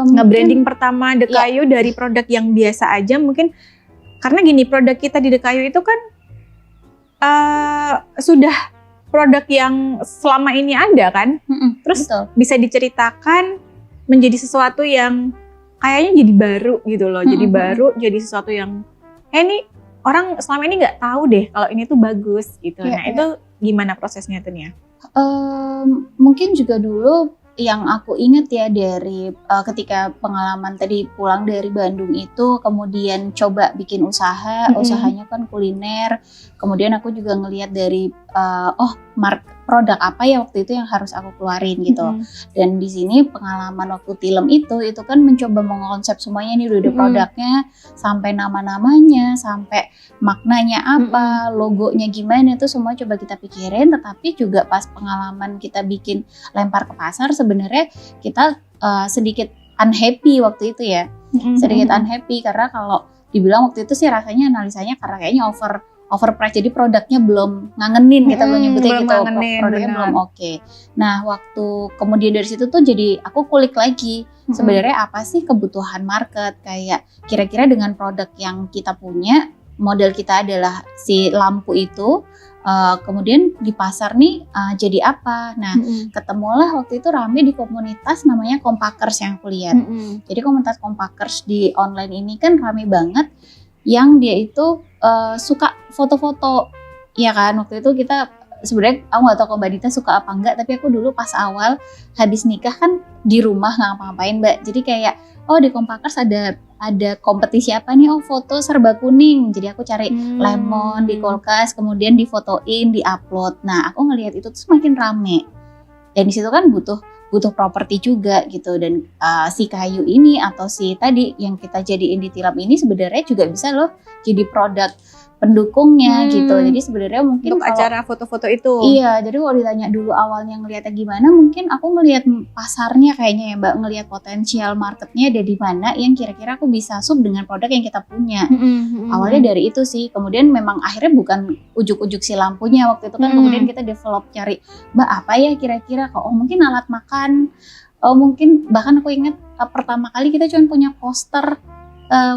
nge-branding pertama Dekayu dari produk yang biasa aja mungkin, karena gini, produk kita di Dekayu itu kan sudah produk yang selama ini ada kan, terus bisa diceritakan menjadi sesuatu yang kayaknya jadi baru gitu loh. Jadi baru, jadi sesuatu yang ini orang selama ini nggak tahu deh kalau ini tuh bagus gitu. Nah itu gimana prosesnya tuh Nia? Mungkin juga dulu yang aku ingat ya dari ketika pengalaman tadi pulang dari Bandung itu, kemudian coba bikin usaha, usahanya kan kuliner. Kemudian aku juga ngelihat dari produk apa ya waktu itu yang harus aku keluarin gitu. Dan di sini pengalaman waktu film itu kan mencoba mengkonsep semuanya, nih udah ada produknya, sampai nama-namanya, sampai maknanya apa, logonya gimana, itu semua coba kita pikirin. Tetapi juga pas pengalaman kita bikin lempar ke pasar, sebenarnya kita sedikit unhappy waktu itu ya. Sedikit unhappy karena kalau dibilang waktu itu sih rasanya analisanya karena kayaknya overprice, jadi produknya belum ngangenin, kita belum nyebutnya gitu, produknya belum oke. Nah waktu kemudian dari situ tuh jadi aku kulik lagi sebenarnya apa sih kebutuhan market, kayak kira-kira dengan produk yang kita punya, model kita adalah si lampu itu, kemudian di pasar nih jadi apa. Nah ketemulah waktu itu rame di komunitas namanya Kompakers yang aku lihat. Jadi komunitas Kompakers di online ini kan rame banget, yang dia itu suka foto-foto, ya kan. Waktu itu kita sebenarnya, aku nggak tahu kalau Mbak Dita suka apa enggak, tapi aku dulu pas awal habis nikah kan di rumah nggak ngapa-ngapain Mbak, jadi kayak di Kompakers ada kompetisi apa nih, foto serba kuning, jadi aku cari lemon di kulkas, kemudian difotoin, diupload. Nah aku ngelihat itu tuh semakin rame, dan di situ kan butuh properti juga gitu. Dan si kayu ini atau si tadi yang kita jadiin di tilam ini sebenarnya juga bisa loh jadi produk pendukungnya gitu. Jadi sebenarnya mungkin untuk acara foto-foto itu. Iya, jadi kalau ditanya dulu awalnya ngelihatnya gimana, mungkin aku ngelihat pasarnya kayaknya ya Mbak, ngelihat potensial marketnya ada di mana yang kira-kira aku bisa sub dengan produk yang kita punya. Awalnya dari itu sih, kemudian memang akhirnya bukan ujuk-ujuk si lampunya waktu itu kan, kemudian kita develop cari Mbak apa ya kira-kira, mungkin alat makan, mungkin bahkan aku ingat pertama kali kita cuma punya poster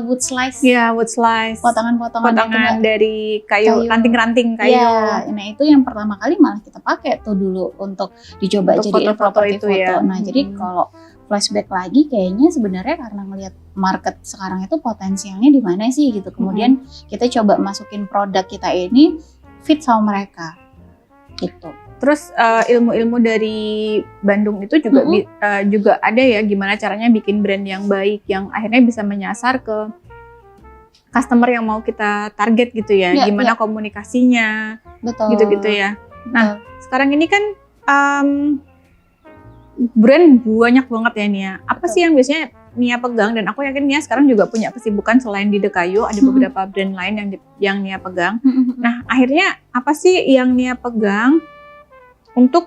wood slice. Iya, wood slice. Potongan dari kayu, ranting-ranting kayu. Iya, nah itu yang pertama kali malah kita pakai tuh dulu untuk dicoba jadi properti foto. Ya. Nah, jadi kalau flashback lagi kayaknya sebenarnya karena ngelihat market sekarang itu potensialnya di mana sih gitu. Kemudian kita coba masukin produk kita ini fit sama mereka. Gitu. Terus ilmu-ilmu dari Bandung itu juga juga ada ya, gimana caranya bikin brand yang baik yang akhirnya bisa menyasar ke customer yang mau kita target gitu ya. Gimana komunikasinya, gitu-gitu ya. Nah sekarang ini kan brand banyak banget ya Nia. Apa sih yang biasanya Nia pegang? Dan aku yakin Nia sekarang juga punya kesibukan selain di Dekayu, ada beberapa brand lain yang Nia pegang. Nah akhirnya apa sih yang Nia pegang untuk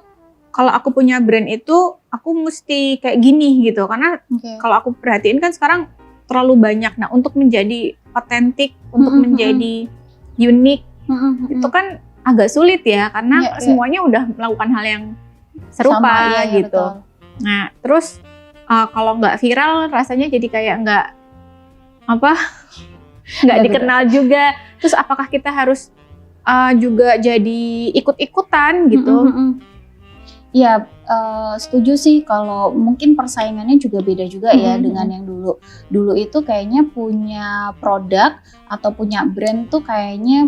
kalau aku punya brand itu aku mesti kayak gini gitu, karena kalau aku perhatiin kan sekarang terlalu banyak. Nah untuk menjadi otentik, untuk menjadi unik itu kan agak sulit ya, karena semuanya udah melakukan hal yang serupa sama, gitu. Betul. Nah terus kalau nggak viral rasanya jadi kayak nggak dikenal juga. Terus apakah kita harus juga jadi ikut-ikutan gitu? Ya setuju sih, kalau mungkin persaingannya juga beda juga ya dengan yang dulu. Dulu itu kayaknya punya produk atau punya brand tuh kayaknya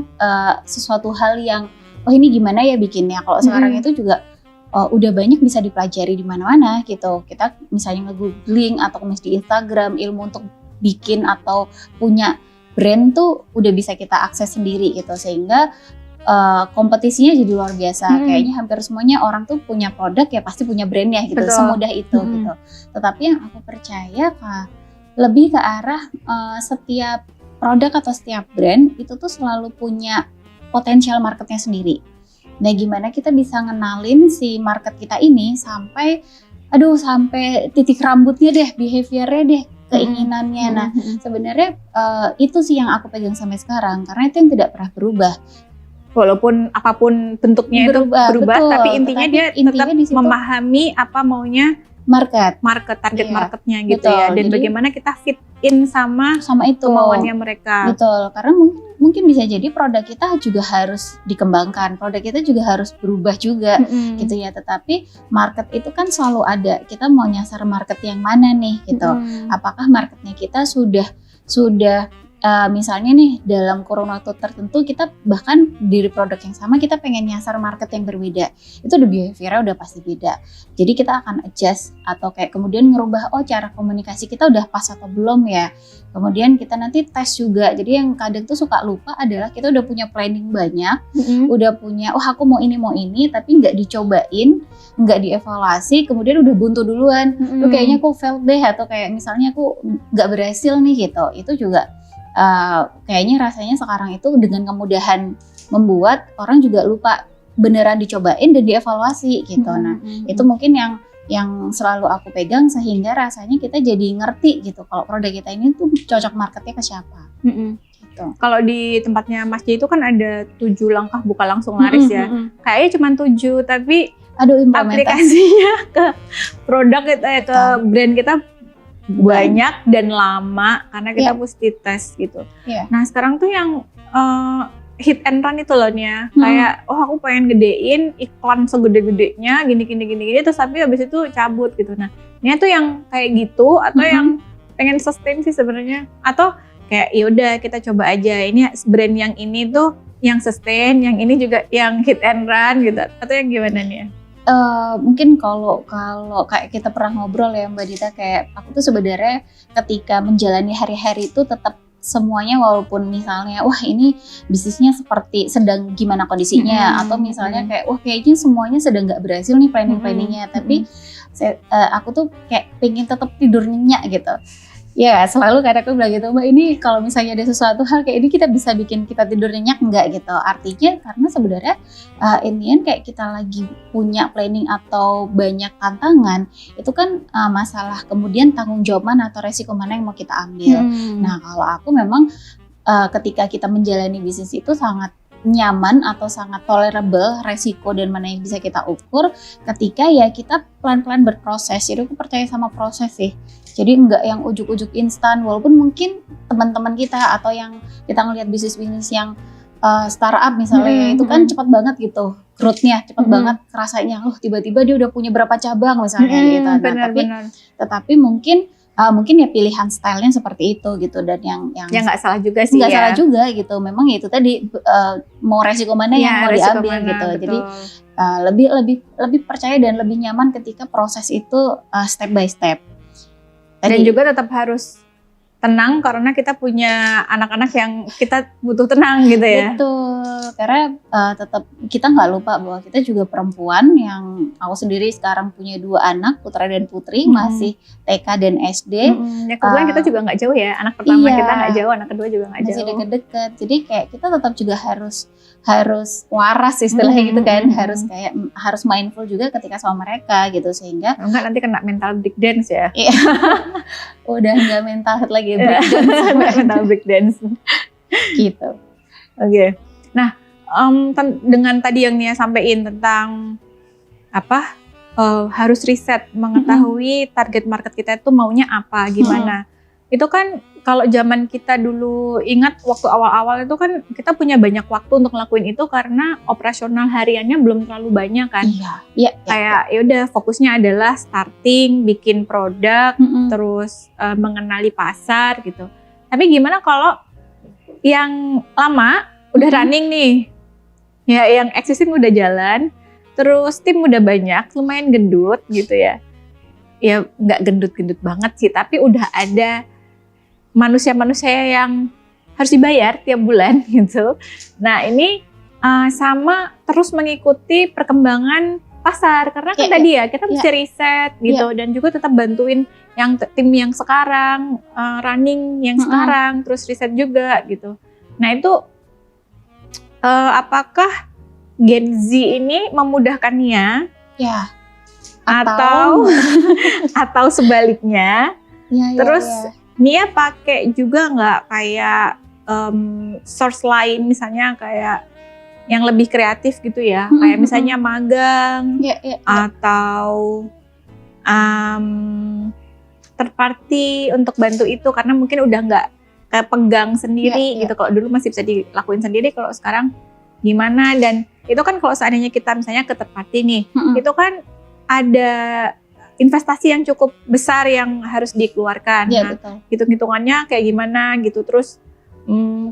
sesuatu hal yang ini gimana ya bikinnya. Kalau sekarang itu juga udah banyak bisa dipelajari di mana-mana gitu. Kita misalnya nge-googling atau di Instagram, ilmu untuk bikin atau punya brand tuh udah bisa kita akses sendiri gitu, sehingga kompetisinya jadi luar biasa. Kayaknya hampir semuanya orang tuh punya produk ya pasti punya brandnya gitu. Betul. Semudah itu gitu. Tetapi yang aku percaya lebih ke arah setiap produk atau setiap brand itu tuh selalu punya potensial marketnya sendiri. Nah gimana kita bisa ngenalin si market kita ini sampai titik rambutnya deh, behaviornya deh, keinginannya. Nah sebenarnya itu sih yang aku pegang sampai sekarang, karena itu yang tidak pernah berubah. Walaupun apapun bentuknya berubah, betul, tapi intinya dia tetap memahami apa maunya target Iya, marketnya gitu betul. ya, dan Jadi- bagaimana kita fit in sama itu kemauannya mereka. betul, karena mungkin bisa jadi produk kita juga harus dikembangkan, produk kita juga harus berubah juga gitu ya. Tetapi market itu kan selalu ada, kita mau nyasar market yang mana nih gitu. Apakah marketnya kita sudah misalnya nih dalam kurun waktu tertentu kita bahkan di produk yang sama kita pengen nyasar market yang berbeda, itu udah behaviornya udah pasti beda. Jadi kita akan adjust atau kayak kemudian ngerubah, oh cara komunikasi kita udah pas atau belum ya. Kemudian kita nanti tes juga. Jadi yang kadang tuh suka lupa adalah kita udah punya planning banyak, udah punya, oh aku mau ini, tapi nggak dicobain, nggak dievaluasi, kemudian udah buntu duluan. Tuh kayaknya aku failed deh, atau kayak misalnya aku nggak berhasil nih gitu. Itu juga kayaknya rasanya sekarang itu dengan kemudahan membuat orang juga lupa beneran dicobain dan dievaluasi gitu. Nah itu mungkin yang selalu aku pegang, sehingga rasanya kita jadi ngerti gitu kalau produk kita ini tuh cocok marketnya ke siapa. Gitu. Kalau di tempatnya Mas J itu kan ada 7 langkah buka langsung laris ya. Kayaknya cuma 7, tapi aplikasinya ke produk kita, ke brand kita banyak dan lama karena kita mesti tes gitu. Nah sekarang tuh yang hit and run itu loh Nia, kayak oh aku pengen gedein iklan segede-gedenya gini terus tapi habis itu cabut gitu. Nah Nia tuh yang kayak gitu atau yang pengen sustain sih sebenarnya, atau kayak yaudah kita coba aja ini brand yang ini tuh yang sustain, yang ini juga yang hit and run gitu, atau yang gimana Nia? Mungkin kalau kayak kita pernah ngobrol ya Mbak Dita, kayak aku tuh sebenarnya ketika menjalani hari-hari itu tetap semuanya, walaupun misalnya wah ini bisnisnya seperti sedang gimana kondisinya, atau misalnya kayak wah kayaknya semuanya sedang nggak berhasil nih planningnya, tapi aku tuh kayak pengen tetap tidur nyenyak gitu. Ya selalu kadang aku bilang gitu, Mbak ini kalau misalnya ada sesuatu hal kayak ini kita bisa bikin kita tidur nyenyak enggak gitu. Artinya karena sebenarnya in the end kayak kita lagi punya planning atau banyak tantangan, itu kan masalah kemudian tanggung jawab mana atau resiko mana yang mau kita ambil. Nah kalau aku memang ketika kita menjalani bisnis itu sangat nyaman atau sangat tolerable resiko dan mana yang bisa kita ukur ketika ya kita pelan-pelan berproses. Jadi aku percaya sama proses sih. Jadi enggak yang ujuk-ujuk instan, walaupun mungkin teman-teman kita atau yang kita ngelihat bisnis-bisnis yang startup misalnya itu kan cepat banget gitu, growth-nya cepat banget, rasanya tiba-tiba dia udah punya berapa cabang misalnya gitu. Nah, tetapi mungkin ya pilihan stylenya seperti itu gitu, dan yang nggak salah juga sih, nggak salah juga gitu. Memang itu tadi mau resiko mana yang mau diambil gitu. Betul. Jadi lebih percaya dan lebih nyaman ketika proses itu step by step. Dan juga tetap harus tenang karena kita punya anak-anak yang kita butuh tenang gitu ya. Betul, karena tetap kita nggak lupa bahwa kita juga perempuan yang aku sendiri sekarang punya 2 anak, putra dan putri, masih TK dan SD. Ya kebetulan kita juga nggak jauh ya, anak pertama kita nggak jauh, anak kedua juga nggak jauh. Masih deket-deket, jadi kayak kita tetap juga harus waras istilahnya gitu kan, harus mindful juga ketika sama mereka gitu, sehingga enggak nanti kena mental breakdance ya. Udah nggak mental health lagi, mental breakdance gitu. Oke. Nah, dengan tadi yang Nia sampaikan tentang apa harus riset, mengetahui target market kita itu maunya apa, gimana. Itu kan kalau zaman kita dulu, ingat waktu awal-awal itu kan kita punya banyak waktu untuk ngelakuin itu karena operasional hariannya belum terlalu banyak kan. Iya. Kayak yaudah fokusnya adalah starting, bikin produk, terus mengenali pasar gitu. Tapi gimana kalau yang lama udah running nih, ya yang existing udah jalan, terus tim udah banyak, lumayan gendut gitu ya. Ya nggak gendut-gendut banget sih, tapi udah ada manusia-manusia yang harus dibayar tiap bulan gitu. Nah ini sama terus mengikuti perkembangan pasar, karena kan tadi ya kita mesti riset gitu, dan juga tetap bantuin yang tim yang sekarang running yang sekarang, terus riset juga gitu. Nah itu apakah Gen Z ini memudahkannya? Ya. Atau sebaliknya? Terus Nia pakai juga nggak kayak source lain, misalnya kayak yang lebih kreatif gitu ya, kayak misalnya magang atau third party untuk bantu itu, karena mungkin udah nggak kepegang sendiri gitu. Kalau dulu masih bisa dilakuin sendiri, kalau sekarang gimana? Dan itu kan kalau seandainya kita misalnya ke third party nih, itu kan ada investasi yang cukup besar yang harus dikeluarkan. Betul. Hitung-hitungannya kayak gimana gitu. Terus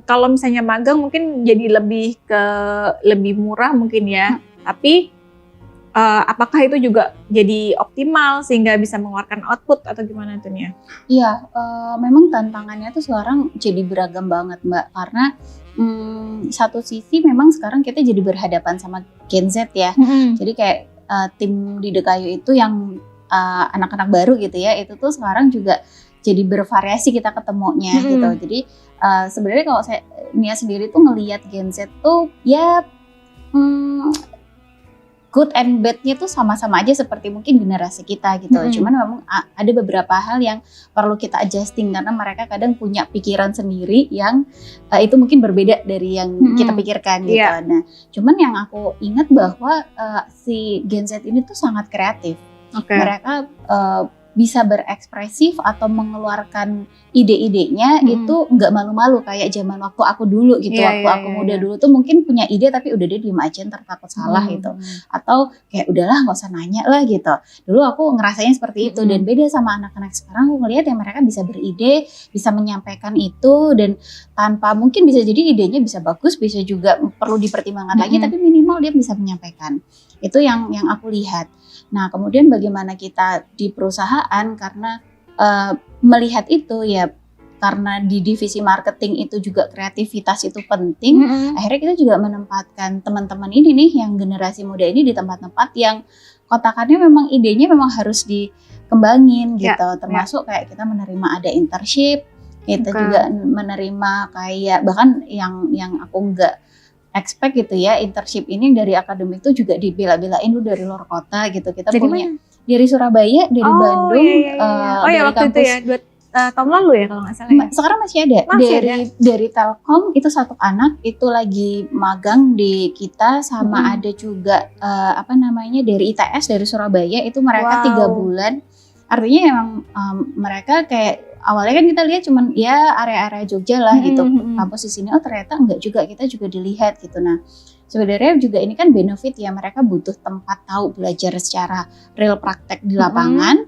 kalau misalnya magang mungkin jadi lebih murah mungkin ya. Tapi apakah itu juga jadi optimal sehingga bisa mengeluarkan output atau gimana tuh Nia? Iya, memang tantangannya tuh sekarang jadi beragam banget Mbak, karena satu sisi memang sekarang kita jadi berhadapan sama Gen Z ya. Jadi kayak tim di Dekayu itu yang anak-anak baru gitu ya, itu tuh sekarang juga jadi bervariasi kita ketemunya gitu. Jadi sebenarnya kalau Nia sendiri tuh ngelihat Gen Z tuh ya good and bad-nya tuh sama-sama aja seperti mungkin generasi kita gitu. Cuman memang ada beberapa hal yang perlu kita adjusting karena mereka kadang punya pikiran sendiri yang itu mungkin berbeda dari yang kita pikirkan gitu. Nah, cuman yang aku ingat bahwa si Gen Z ini tuh sangat kreatif. Mereka bisa berekspresif atau mengeluarkan ide-idenya itu nggak malu-malu kayak zaman waktu aku dulu gitu. Waktu aku muda dulu tuh mungkin punya ide tapi udah dia diem aja ntar takut salah gitu. Atau kayak udahlah nggak usah nanya lah gitu. Dulu aku ngerasain seperti itu dan beda sama anak-anak sekarang. Aku ngelihat yang mereka bisa beride, bisa menyampaikan itu dan tanpa mungkin bisa jadi idenya bisa bagus, bisa juga perlu dipertimbangkan lagi tapi minimal dia bisa menyampaikan. Itu yang aku lihat. Nah, kemudian bagaimana kita di perusahaan karena melihat itu ya karena di divisi marketing itu juga kreativitas itu penting, akhirnya kita juga menempatkan teman-teman ini nih yang generasi muda ini di tempat-tempat yang kotakannya memang idenya memang harus dikembangin gitu, termasuk kayak kita menerima ada internship, kita juga menerima kayak bahkan yang aku enggak expect gitu ya, internship ini dari akademik itu juga dibela-belain lu dari luar kota gitu. Kita jadi punya dari Surabaya, dari Bandung, dari waktu kampus. Itu ya, 2 tahun lalu ya kalau nggak salah ya. Sekarang masih ada. Dari Telkom itu satu anak itu lagi magang di kita sama ada juga dari ITS dari Surabaya itu mereka 3 bulan. Artinya emang mereka kayak awalnya kan kita lihat cuman ya area-area Jogja lah gitu, kampus di sini ternyata enggak juga, kita juga dilihat gitu. Nah sebenarnya juga ini kan benefit ya, mereka butuh tempat tahu belajar secara real praktek di lapangan.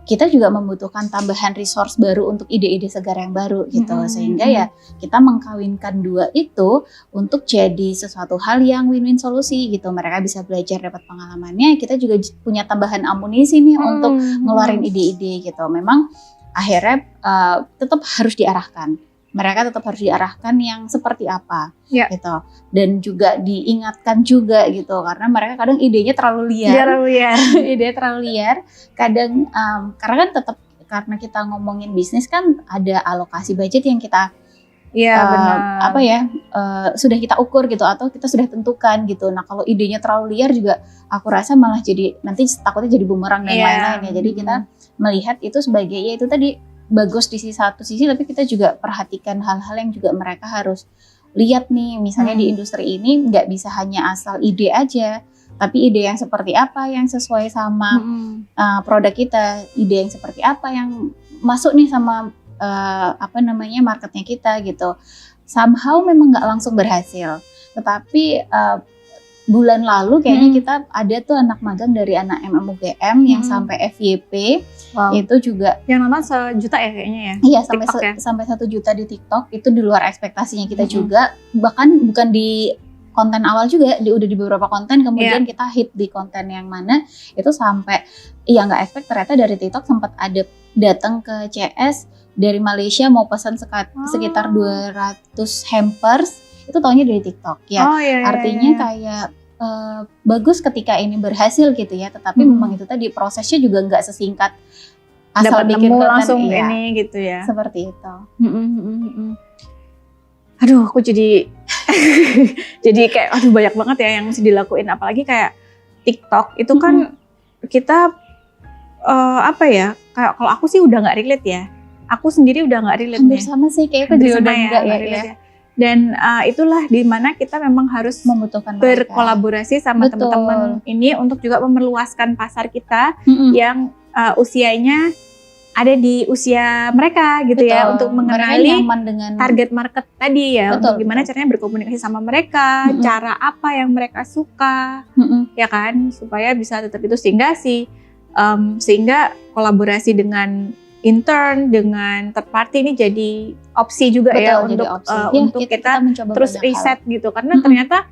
Kita juga membutuhkan tambahan resource baru untuk ide-ide segar yang baru gitu, sehingga ya kita mengkawinkan dua itu untuk jadi sesuatu hal yang win-win solusi gitu. Mereka bisa belajar, dapat pengalamannya, kita juga punya tambahan amunisi nih untuk ngeluarin ide-ide gitu. Memang akhirnya tetap harus diarahkan. Mereka tetap harus diarahkan yang seperti apa gitu. Dan juga diingatkan juga gitu, karena mereka kadang idenya terlalu liar. Idenya terlalu liar. Kadang karena kan tetap karena kita ngomongin bisnis kan ada alokasi budget yang kita sudah kita ukur gitu atau kita sudah tentukan gitu. Nah kalau idenya terlalu liar juga aku rasa malah jadi nanti takutnya jadi bumerang dan lain-lain ya. Jadi kita melihat itu sebagai ya itu tadi bagus di satu sisi, tapi kita juga perhatikan hal-hal yang juga mereka harus lihat nih. Misalnya di industri ini nggak bisa hanya asal ide aja, tapi ide yang seperti apa yang sesuai sama produk kita, ide yang seperti apa yang masuk nih sama marketnya kita gitu. Somehow memang nggak langsung berhasil, tetapi bulan lalu kayaknya kita ada tuh anak magang dari anak MMUGM yang sampai FYP. Itu juga yang nonton 1 juta ya kayaknya ya. Iya, sampai 1 juta di TikTok. Itu di luar ekspektasinya kita juga. Bahkan bukan di konten awal juga, udah di beberapa konten kemudian kita hit di konten yang mana itu sampai nggak expect ternyata dari TikTok sempat ada datang ke CS dari Malaysia mau pesan sekitar 200 hampers. Itu taunya dari TikTok ya. Artinya kayak bagus ketika ini berhasil gitu ya, tetapi memang itu tadi prosesnya juga nggak sesingkat asal bikin konten langsung ini gitu ya. Seperti itu. Aduh, aku jadi jadi kayak banyak banget ya yang mesti dilakuin, apalagi kayak TikTok itu kan kita kayak kalau aku sih udah nggak relate ya. Aku sendiri udah nggak relate. Hampir sama sih, kayaknya juga udah enggak ya. Dan itulah dimana kita memang harus membutuhkan berkolaborasi sama teman-teman ini untuk juga memeluaskan pasar kita yang usianya ada di usia mereka gitu ya, untuk mengenali dengan target market tadi ya, betul, untuk gimana caranya berkomunikasi sama mereka, cara apa yang mereka suka, ya kan, supaya bisa tetap itu sehingga kolaborasi dengan intern, dengan third party ini jadi opsi juga ya untuk kita terus riset gitu, karena ternyata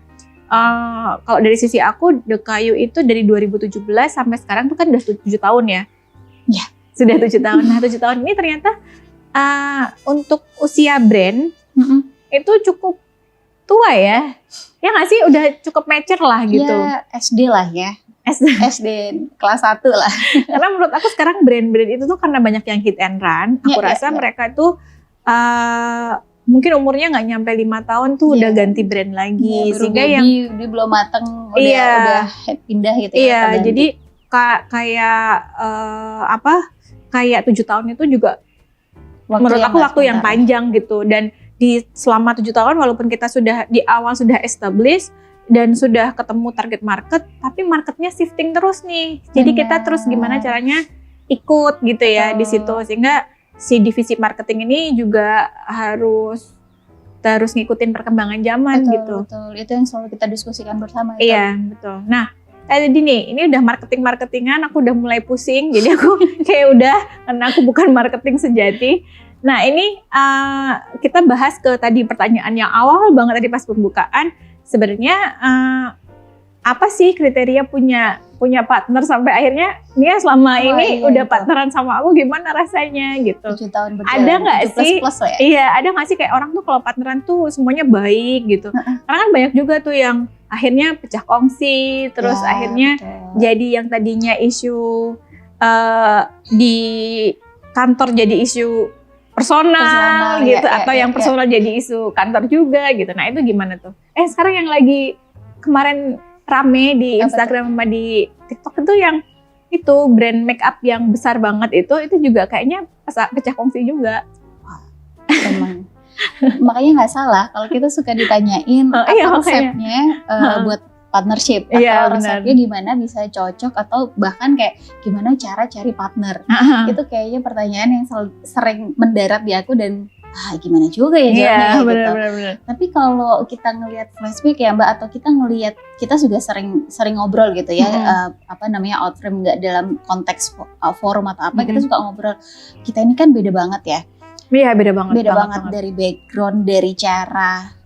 kalau dari sisi aku The Kayu itu dari 2017 sampai sekarang tuh kan udah 7 tahun ya. Ya. Sudah 7 tahun. Nah 7 tahun ini ternyata untuk usia brand itu cukup tua ya. Ya nggak sih? Udah cukup mature lah gitu. Ya SD lah ya. SD kelas 1 lah. Karena menurut aku sekarang brand-brand itu tuh karena banyak yang hit and run. Aku rasa mereka tuh mungkin umurnya nggak nyampe 5 tahun tuh udah ganti brand lagi. Sehingga yang dia belum mateng udah pindah gitu ya. Iya, jadi kayak 7 tahun itu juga menurut aku waktu yang panjang gitu. Dan selama 7 tahun walaupun kita sudah di awal sudah establish dan sudah ketemu target market, tapi marketnya shifting terus nih. Jadi kita terus gimana caranya ikut gitu ya di situ, sehingga si divisi marketing ini juga harus ngikutin perkembangan zaman gitu. Betul, itu yang selalu kita diskusikan bersama. Iya, betul. Nah, tadi nih, ini udah marketingan, aku udah mulai pusing, jadi aku kayak karena aku bukan marketing sejati. Nah ini kita bahas ke tadi pertanyaan yang awal banget tadi pas pembukaan, sebenarnya apa sih kriteria punya partner sampai akhirnya Nia selama ini udah partneran sama aku, gimana rasanya gitu. 7 tahun berjalan. Ada nggak sih? Plus ya? Iya, ada nggak sih kayak orang tuh kalau partneran tuh semuanya baik gitu. Karena kan banyak juga tuh yang akhirnya pecah kongsi, terus akhirnya jadi yang tadinya isu di kantor jadi isu personal gitu, atau yang personal jadi isu kantor juga gitu. Nah itu gimana tuh? Sekarang yang lagi kemarin rame di Instagram sama di TikTok itu yang itu brand make up yang besar banget itu juga kayaknya pecah kongsi juga. Emang. Makanya nggak salah kalau kita suka ditanyain apa resepnya buat partnership atau resepnya gimana bisa cocok, atau bahkan kayak gimana cara cari partner. Itu kayaknya pertanyaan yang sering mendarat di aku, dan gimana juga ya jawabnya gitu. Bener. Tapi kalau kita ngelihat flashback ya Mbak, atau kita juga sering ngobrol gitu ya, out frame, nggak dalam konteks forum atau apa, kita suka ngobrol. Kita ini kan beda banget ya. Iya, beda banget Dari background, dari cara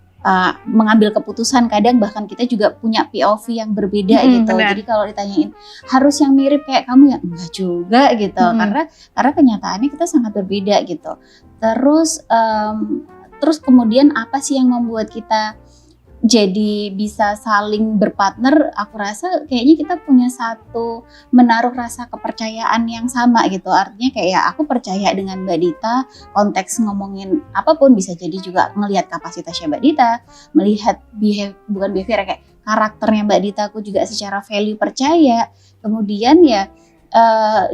mengambil keputusan, kadang bahkan kita juga punya POV yang berbeda gitu. Benar. Jadi kalau ditanyain harus yang mirip kayak kamu, ya enggak juga gitu. Karena kenyataannya kita sangat berbeda gitu. Terus kemudian apa sih yang membuat kita jadi bisa saling berpartner? Aku rasa kayaknya kita punya satu menaruh rasa kepercayaan yang sama gitu. Artinya kayak ya aku percaya dengan Mbak Dita, konteks ngomongin apapun, bisa jadi juga ngelihat kapasitasnya Mbak Dita, melihat bukan behavior kayak karakternya Mbak Dita, aku juga secara value percaya. Kemudian ya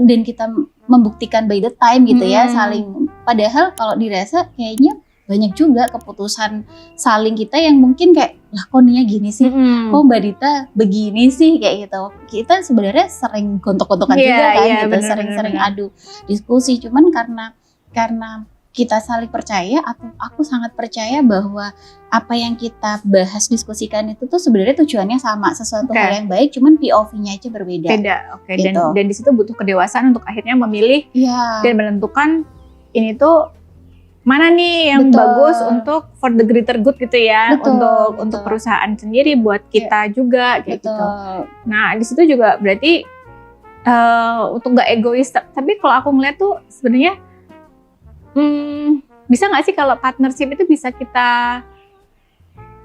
dan kita membuktikan by the time gitu ya, saling. Padahal kalau dirasa kayaknya banyak juga keputusan saling kita yang mungkin kayak, lah kok Nia gini sih, kok Mbak Dita begini sih, kayak gitu. Kita sebenarnya sering gontok-gontokan juga kan gitu, sering adu diskusi. Cuman karena kita saling percaya, atau aku sangat percaya bahwa apa yang kita bahas diskusikan itu tuh sebenarnya tujuannya sama, sesuatu hal yang baik, cuman POV-nya aja berbeda. Gitu. Dan di situ butuh kedewasaan untuk akhirnya memilih dan menentukan ini tuh mana nih yang bagus untuk for the greater good gitu ya, untuk perusahaan sendiri, buat kita juga kayak gitu. Nah di situ juga berarti untuk nggak egois, tapi kalau aku ngeliat tuh sebenarnya bisa nggak sih kalau partnership itu bisa kita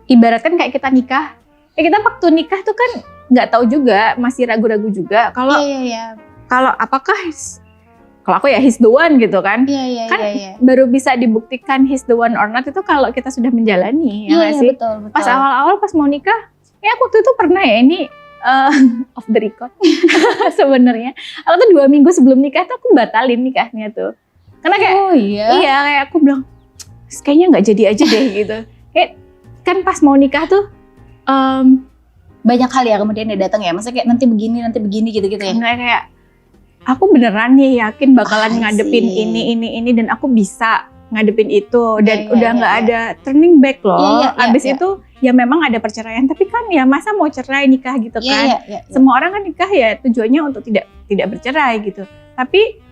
ibaratkan kayak kita nikah. Kita waktu nikah tuh kan nggak tahu juga, masih ragu-ragu juga kalau kalau apakah kalau aku ya he's the one gitu kan. Baru bisa dibuktikan he's the one or not itu kalau kita sudah menjalani, ya nggak sih? Betul. Pas awal-awal pas mau nikah, aku waktu itu pernah ya ini off the record. Sebenarnya aku tuh 2 minggu sebelum nikah tuh aku batalin nikahnya tuh. Karena kayak kayak aku bilang kayaknya nggak jadi aja deh gitu. Kayak kan pas mau nikah tuh banyak hal ya kemudian dia datang ya. Maksudnya kayak nanti begini gitu ya. Kayak aku beneran nih yakin bakalan I ngadepin see. ini dan aku bisa ngadepin itu dan Iya, udah iya, nggak iya. ada turning back loh. Iya, iya, iya, Abis iya. itu ya memang ada perceraian, tapi kan ya masa mau cerai nikah gitu Iya, kan. iya, iya, iya. Semua orang kan nikah ya tujuannya untuk tidak bercerai gitu. Tapi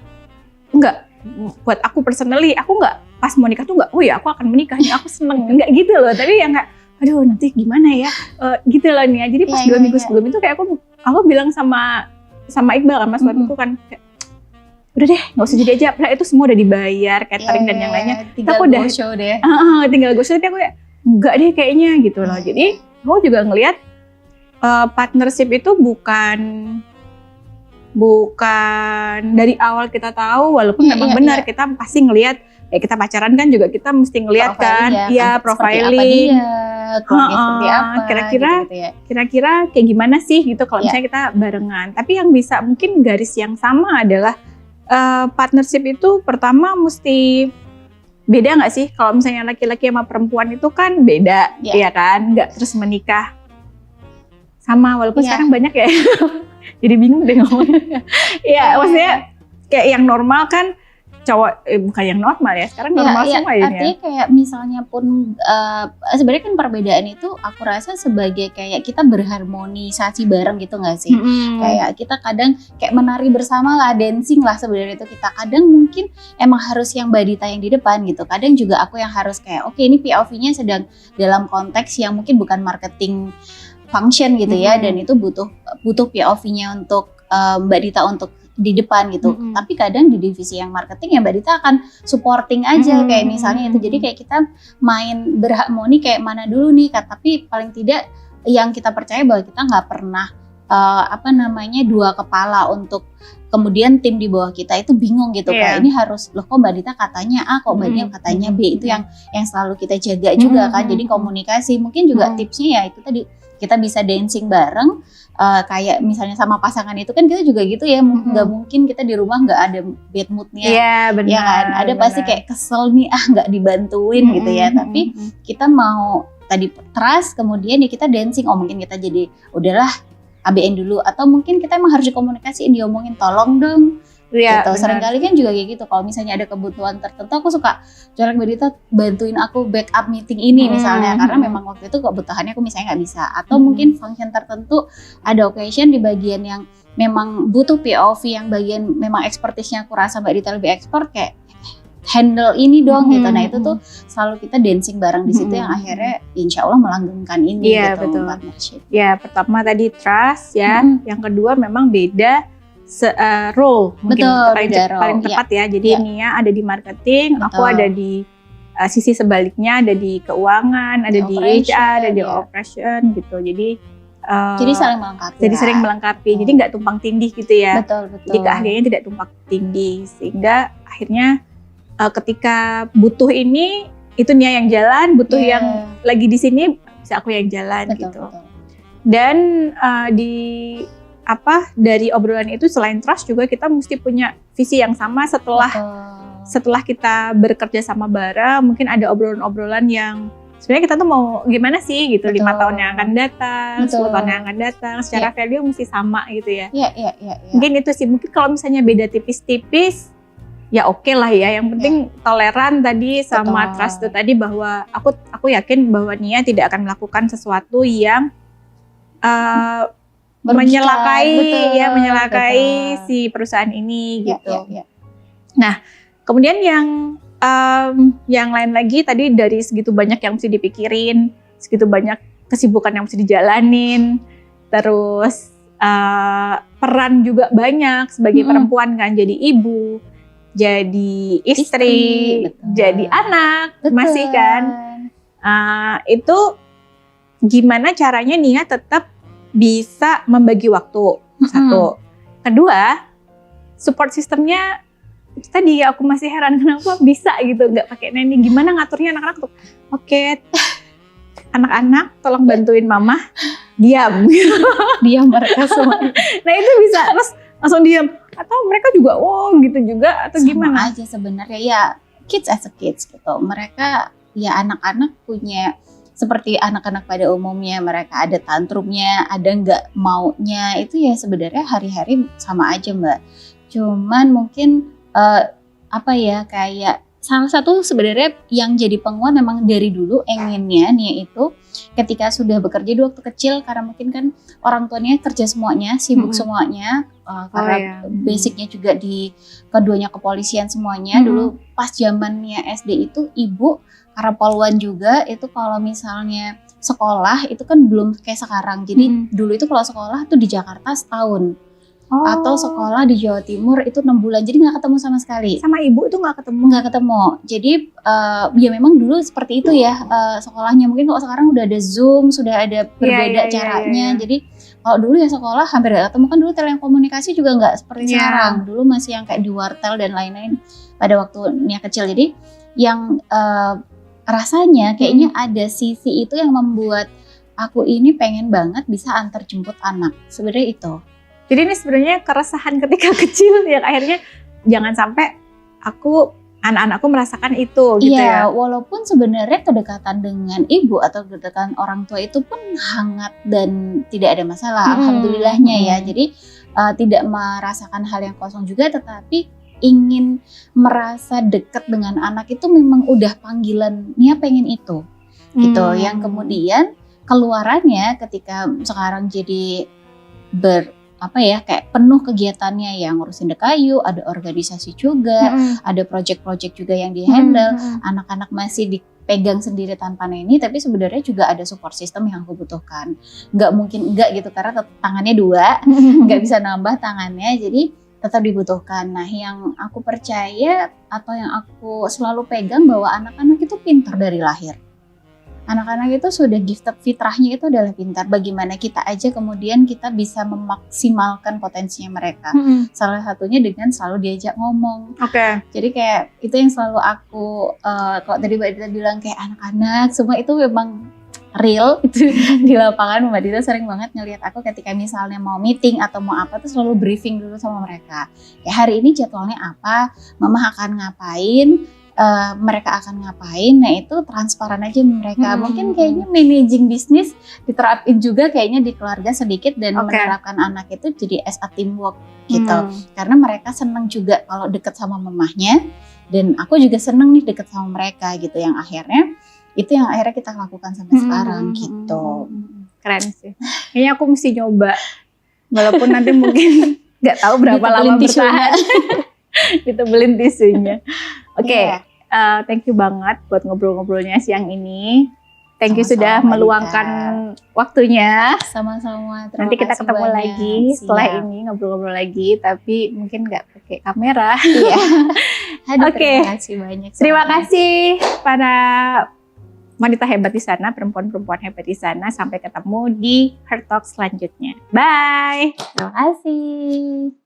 enggak, buat aku personally, aku enggak pas mau nikah tuh enggak, oh ya aku akan menikah nih, aku seneng, enggak gitu loh. Tapi ya enggak, aduh nanti gimana ya, gitu loh nih. Jadi pas Iya, 2 minggu iya. sebelum itu kayak aku bilang sama Iqbal kan, mas suamiku kan, kayak, udah deh nggak usah jadi aja, lah itu semua udah dibayar, catering dan yang lainnya. Tinggal Aku udah go show deh. tinggal gue tapi aku kayak enggak deh kayaknya gitu loh. Jadi aku juga ngelihat partnership itu bukan dari awal kita tahu, walaupun Iya, memang iya, benar iya. kita pasti ngelihat ya kita pacaran kan juga kita mesti ngelihat kan, ya profiling, Seperti apa dia, keluarga seperti apa, gitu ya. kira-kira kayak gimana sih gitu kalau Iya. misalnya kita barengan. Tapi yang bisa mungkin garis yang sama adalah partnership itu pertama mesti beda nggak sih? Kalau misalnya laki-laki sama perempuan itu kan beda, Iya. ya kan? Nggak terus menikah sama, walaupun Iya. sekarang banyak ya. Jadi bingung deh ngomongnya. Iya, maksudnya kayak yang normal kan cowok, bukan yang normal ya. Sekarang normal Iya, semua ya. artinya kayak misalnya pun sebenarnya kan perbedaan itu aku rasa sebagai kayak kita berharmonisasi bareng gitu nggak sih? Kayak kita kadang kayak menari bersama lah, dancing lah sebenarnya itu kita. Kadang mungkin emang harus yang Badita yang di depan gitu. Kadang juga aku yang harus kayak oke, ini POV-nya sedang dalam konteks yang mungkin bukan marketing function gitu ya, dan itu butuh POV-nya untuk Mbak Dita untuk di depan gitu. Tapi kadang di divisi yang marketing ya Mbak Dita akan supporting aja kayak misalnya itu. Jadi kayak kita main berharmoni kayak mana dulu nih, tapi paling tidak yang kita percaya bahwa kita nggak pernah dua kepala untuk kemudian tim di bawah kita itu bingung gitu. Kayak ini harus loh kok Mbak Dita katanya A, kok Mbak Dita katanya B. Itu yang selalu kita jaga juga kan. Jadi komunikasi mungkin juga tipsnya ya itu tadi, kita bisa dancing bareng. Kayak misalnya sama pasangan itu kan kita juga gitu ya, nggak mungkin kita di rumah nggak ada bad moodnya. Iya benar. Ya kan, ada pasti kayak kesel nih nggak dibantuin gitu ya. Tapi kita mau tadi trust, kemudian ya kita dancing. Oh mungkin kita jadi udahlah ABN dulu, atau mungkin kita emang harus dikomunikasiin, diomongin tolong dong. Iya, Gitu. Seringkali kan juga kayak gitu. Kalau misalnya ada kebutuhan tertentu, aku suka coret Mbak Dita bantuin aku backup meeting ini misalnya, karena memang waktu itu kebutuhannya aku misalnya nggak bisa, atau mungkin function tertentu ada occasion di bagian yang memang butuh POV, yang bagian memang expertise-nya aku rasa Mbak Dita lebih expert, kayak handle ini dong gitu. Nah itu tuh selalu kita dancing bareng di situ, yang akhirnya insya Allah melanggengkan ini gitu, partnership. Ya pertama tadi trust ya, yang kedua memang beda role mungkin paling tepat ya. Jadi Nia ada di marketing, aku ada di sisi sebaliknya, ada di keuangan, ada di HR, ada di operation gitu. Jadi saling melengkapi. Jadi sering melengkapi. Jadi nggak tumpang tindih gitu ya. Betul. Jadi keahliannya tidak tumpang tindih, sehingga akhirnya ketika butuh ini itu Nia yang jalan, butuh yang lagi di sini bisa aku yang jalan gitu. Dan dari obrolan itu selain trust juga kita mesti punya visi yang sama setelah kita bekerja sama bareng. Mungkin ada obrolan-obrolan yang sebenarnya kita tuh mau gimana sih gitu. 5 tahun yang akan datang, 10 tahun yang akan datang, secara value mesti sama gitu ya. Iya. Mungkin itu sih, mungkin kalau misalnya beda tipis-tipis ya oke lah ya. Yang penting toleran tadi sama trust itu tadi, bahwa aku yakin bahwa Nia tidak akan melakukan sesuatu yang menyelakai si perusahaan ini gitu. Nah, kemudian yang lain lagi tadi, dari segitu banyak yang mesti dipikirin, segitu banyak kesibukan yang mesti dijalanin, terus peran juga banyak sebagai perempuan kan, jadi ibu, jadi istri jadi anak, masih kan. Itu gimana caranya Nia tetap bisa membagi waktu, satu. Kedua, support sistemnya tadi aku masih heran kenapa bisa gitu nggak pakai nanny. Gimana ngaturnya anak-anak tuh? Oke, anak-anak tolong bantuin mama, diam mereka semua. Nah itu bisa terus langsung diam, atau mereka juga gitu juga, atau sama gimana? Aja sebenarnya ya, kids as a kids gitu. Mereka ya anak-anak punya seperti anak-anak pada umumnya, mereka ada tantrumnya, ada nggak maunya, itu ya sebenarnya hari-hari sama aja Mbak. Cuman mungkin apa ya, kayak salah satu sebenarnya yang jadi penguat memang dari dulu inginnya nih itu ketika sudah bekerja di waktu kecil, karena mungkin kan orang tuanya kerja semuanya, sibuk semuanya, karena basicnya juga di keduanya kepolisian semuanya. Dulu pas zamannya SD itu ibu karena poluan juga, itu kalau misalnya sekolah itu kan belum kayak sekarang. Jadi dulu itu kalau sekolah tuh di Jakarta setahun. Atau sekolah di Jawa Timur itu 6 bulan, jadi nggak ketemu sama sekali. Sama ibu itu nggak ketemu? Jadi ya memang dulu seperti itu ya sekolahnya. Mungkin kalau sekarang udah ada Zoom, sudah ada berbeda caranya. Jadi kalau dulu ya sekolah hampir nggak ketemu, kan dulu telekomunikasi juga nggak seperti sekarang. Dulu masih yang kayak di wartel dan lain-lain pada waktunya kecil. Jadi yang rasanya kayaknya ada sisi itu yang membuat aku ini pengen banget bisa antar jemput anak. Sebenarnya itu. Jadi ini sebenarnya keresahan ketika kecil yang akhirnya jangan sampai anak-anakku merasakan itu gitu ya. Iya, walaupun sebenarnya kedekatan dengan ibu atau kedekatan orang tua itu pun hangat dan tidak ada masalah, alhamdulillahnya ya. Jadi tidak merasakan hal yang kosong juga, tetapi ingin merasa dekat dengan anak itu memang udah panggilan, Nia pengen itu gitu. Yang kemudian keluarannya ketika sekarang jadi kayak penuh kegiatannya, yang ngurusin Dekayu, ada organisasi juga, ada project-project juga yang di-handle, anak-anak masih dipegang sendiri tanpa neni, tapi sebenarnya juga ada support system yang aku butuhkan. Nggak mungkin enggak gitu, karena tangannya 2, nggak bisa nambah tangannya, jadi tetap dibutuhkan. Nah, yang aku percaya atau yang aku selalu pegang bahwa anak-anak itu pintar dari lahir. Anak-anak itu sudah gifted, fitrahnya itu adalah pintar. Bagaimana kita aja kemudian kita bisa memaksimalkan potensinya mereka. Salah satunya dengan selalu diajak ngomong. Jadi kayak itu yang selalu aku, kalau tadi Mbak Dita bilang kayak anak-anak, semua itu memang real itu di lapangan. Mbak Dita sering banget ngelihat aku ketika misalnya mau meeting atau mau apa tuh selalu briefing dulu sama mereka. Kayak hari ini jadwalnya apa, mama akan ngapain, mereka akan ngapain. Nah itu transparan aja mereka. Mungkin kayaknya managing bisnis diterapin juga kayaknya di keluarga sedikit, dan menerapkan anak itu jadi as a teamwork gitu. Karena mereka seneng juga kalau deket sama mamahnya, dan aku juga seneng nih deket sama mereka gitu. Yang akhirnya kita lakukan sampai sekarang gitu. Keren sih. Kayaknya aku mesti nyoba, walaupun nanti mungkin nggak tahu berapa lama bertahan. Ditebelin tisunya. Thank you banget buat ngobrol-ngobrolnya siang ini. Thank you sudah meluangkan waktunya. Sama-sama. Nanti kita ketemu lagi setelah ini, ngobrol-ngobrol lagi, tapi mungkin nggak pakai kamera. Terima kasih banyak. Terima kasih para wanita hebat di sana, perempuan-perempuan hebat di sana. Sampai ketemu di Her Talk selanjutnya. Bye. Terima kasih.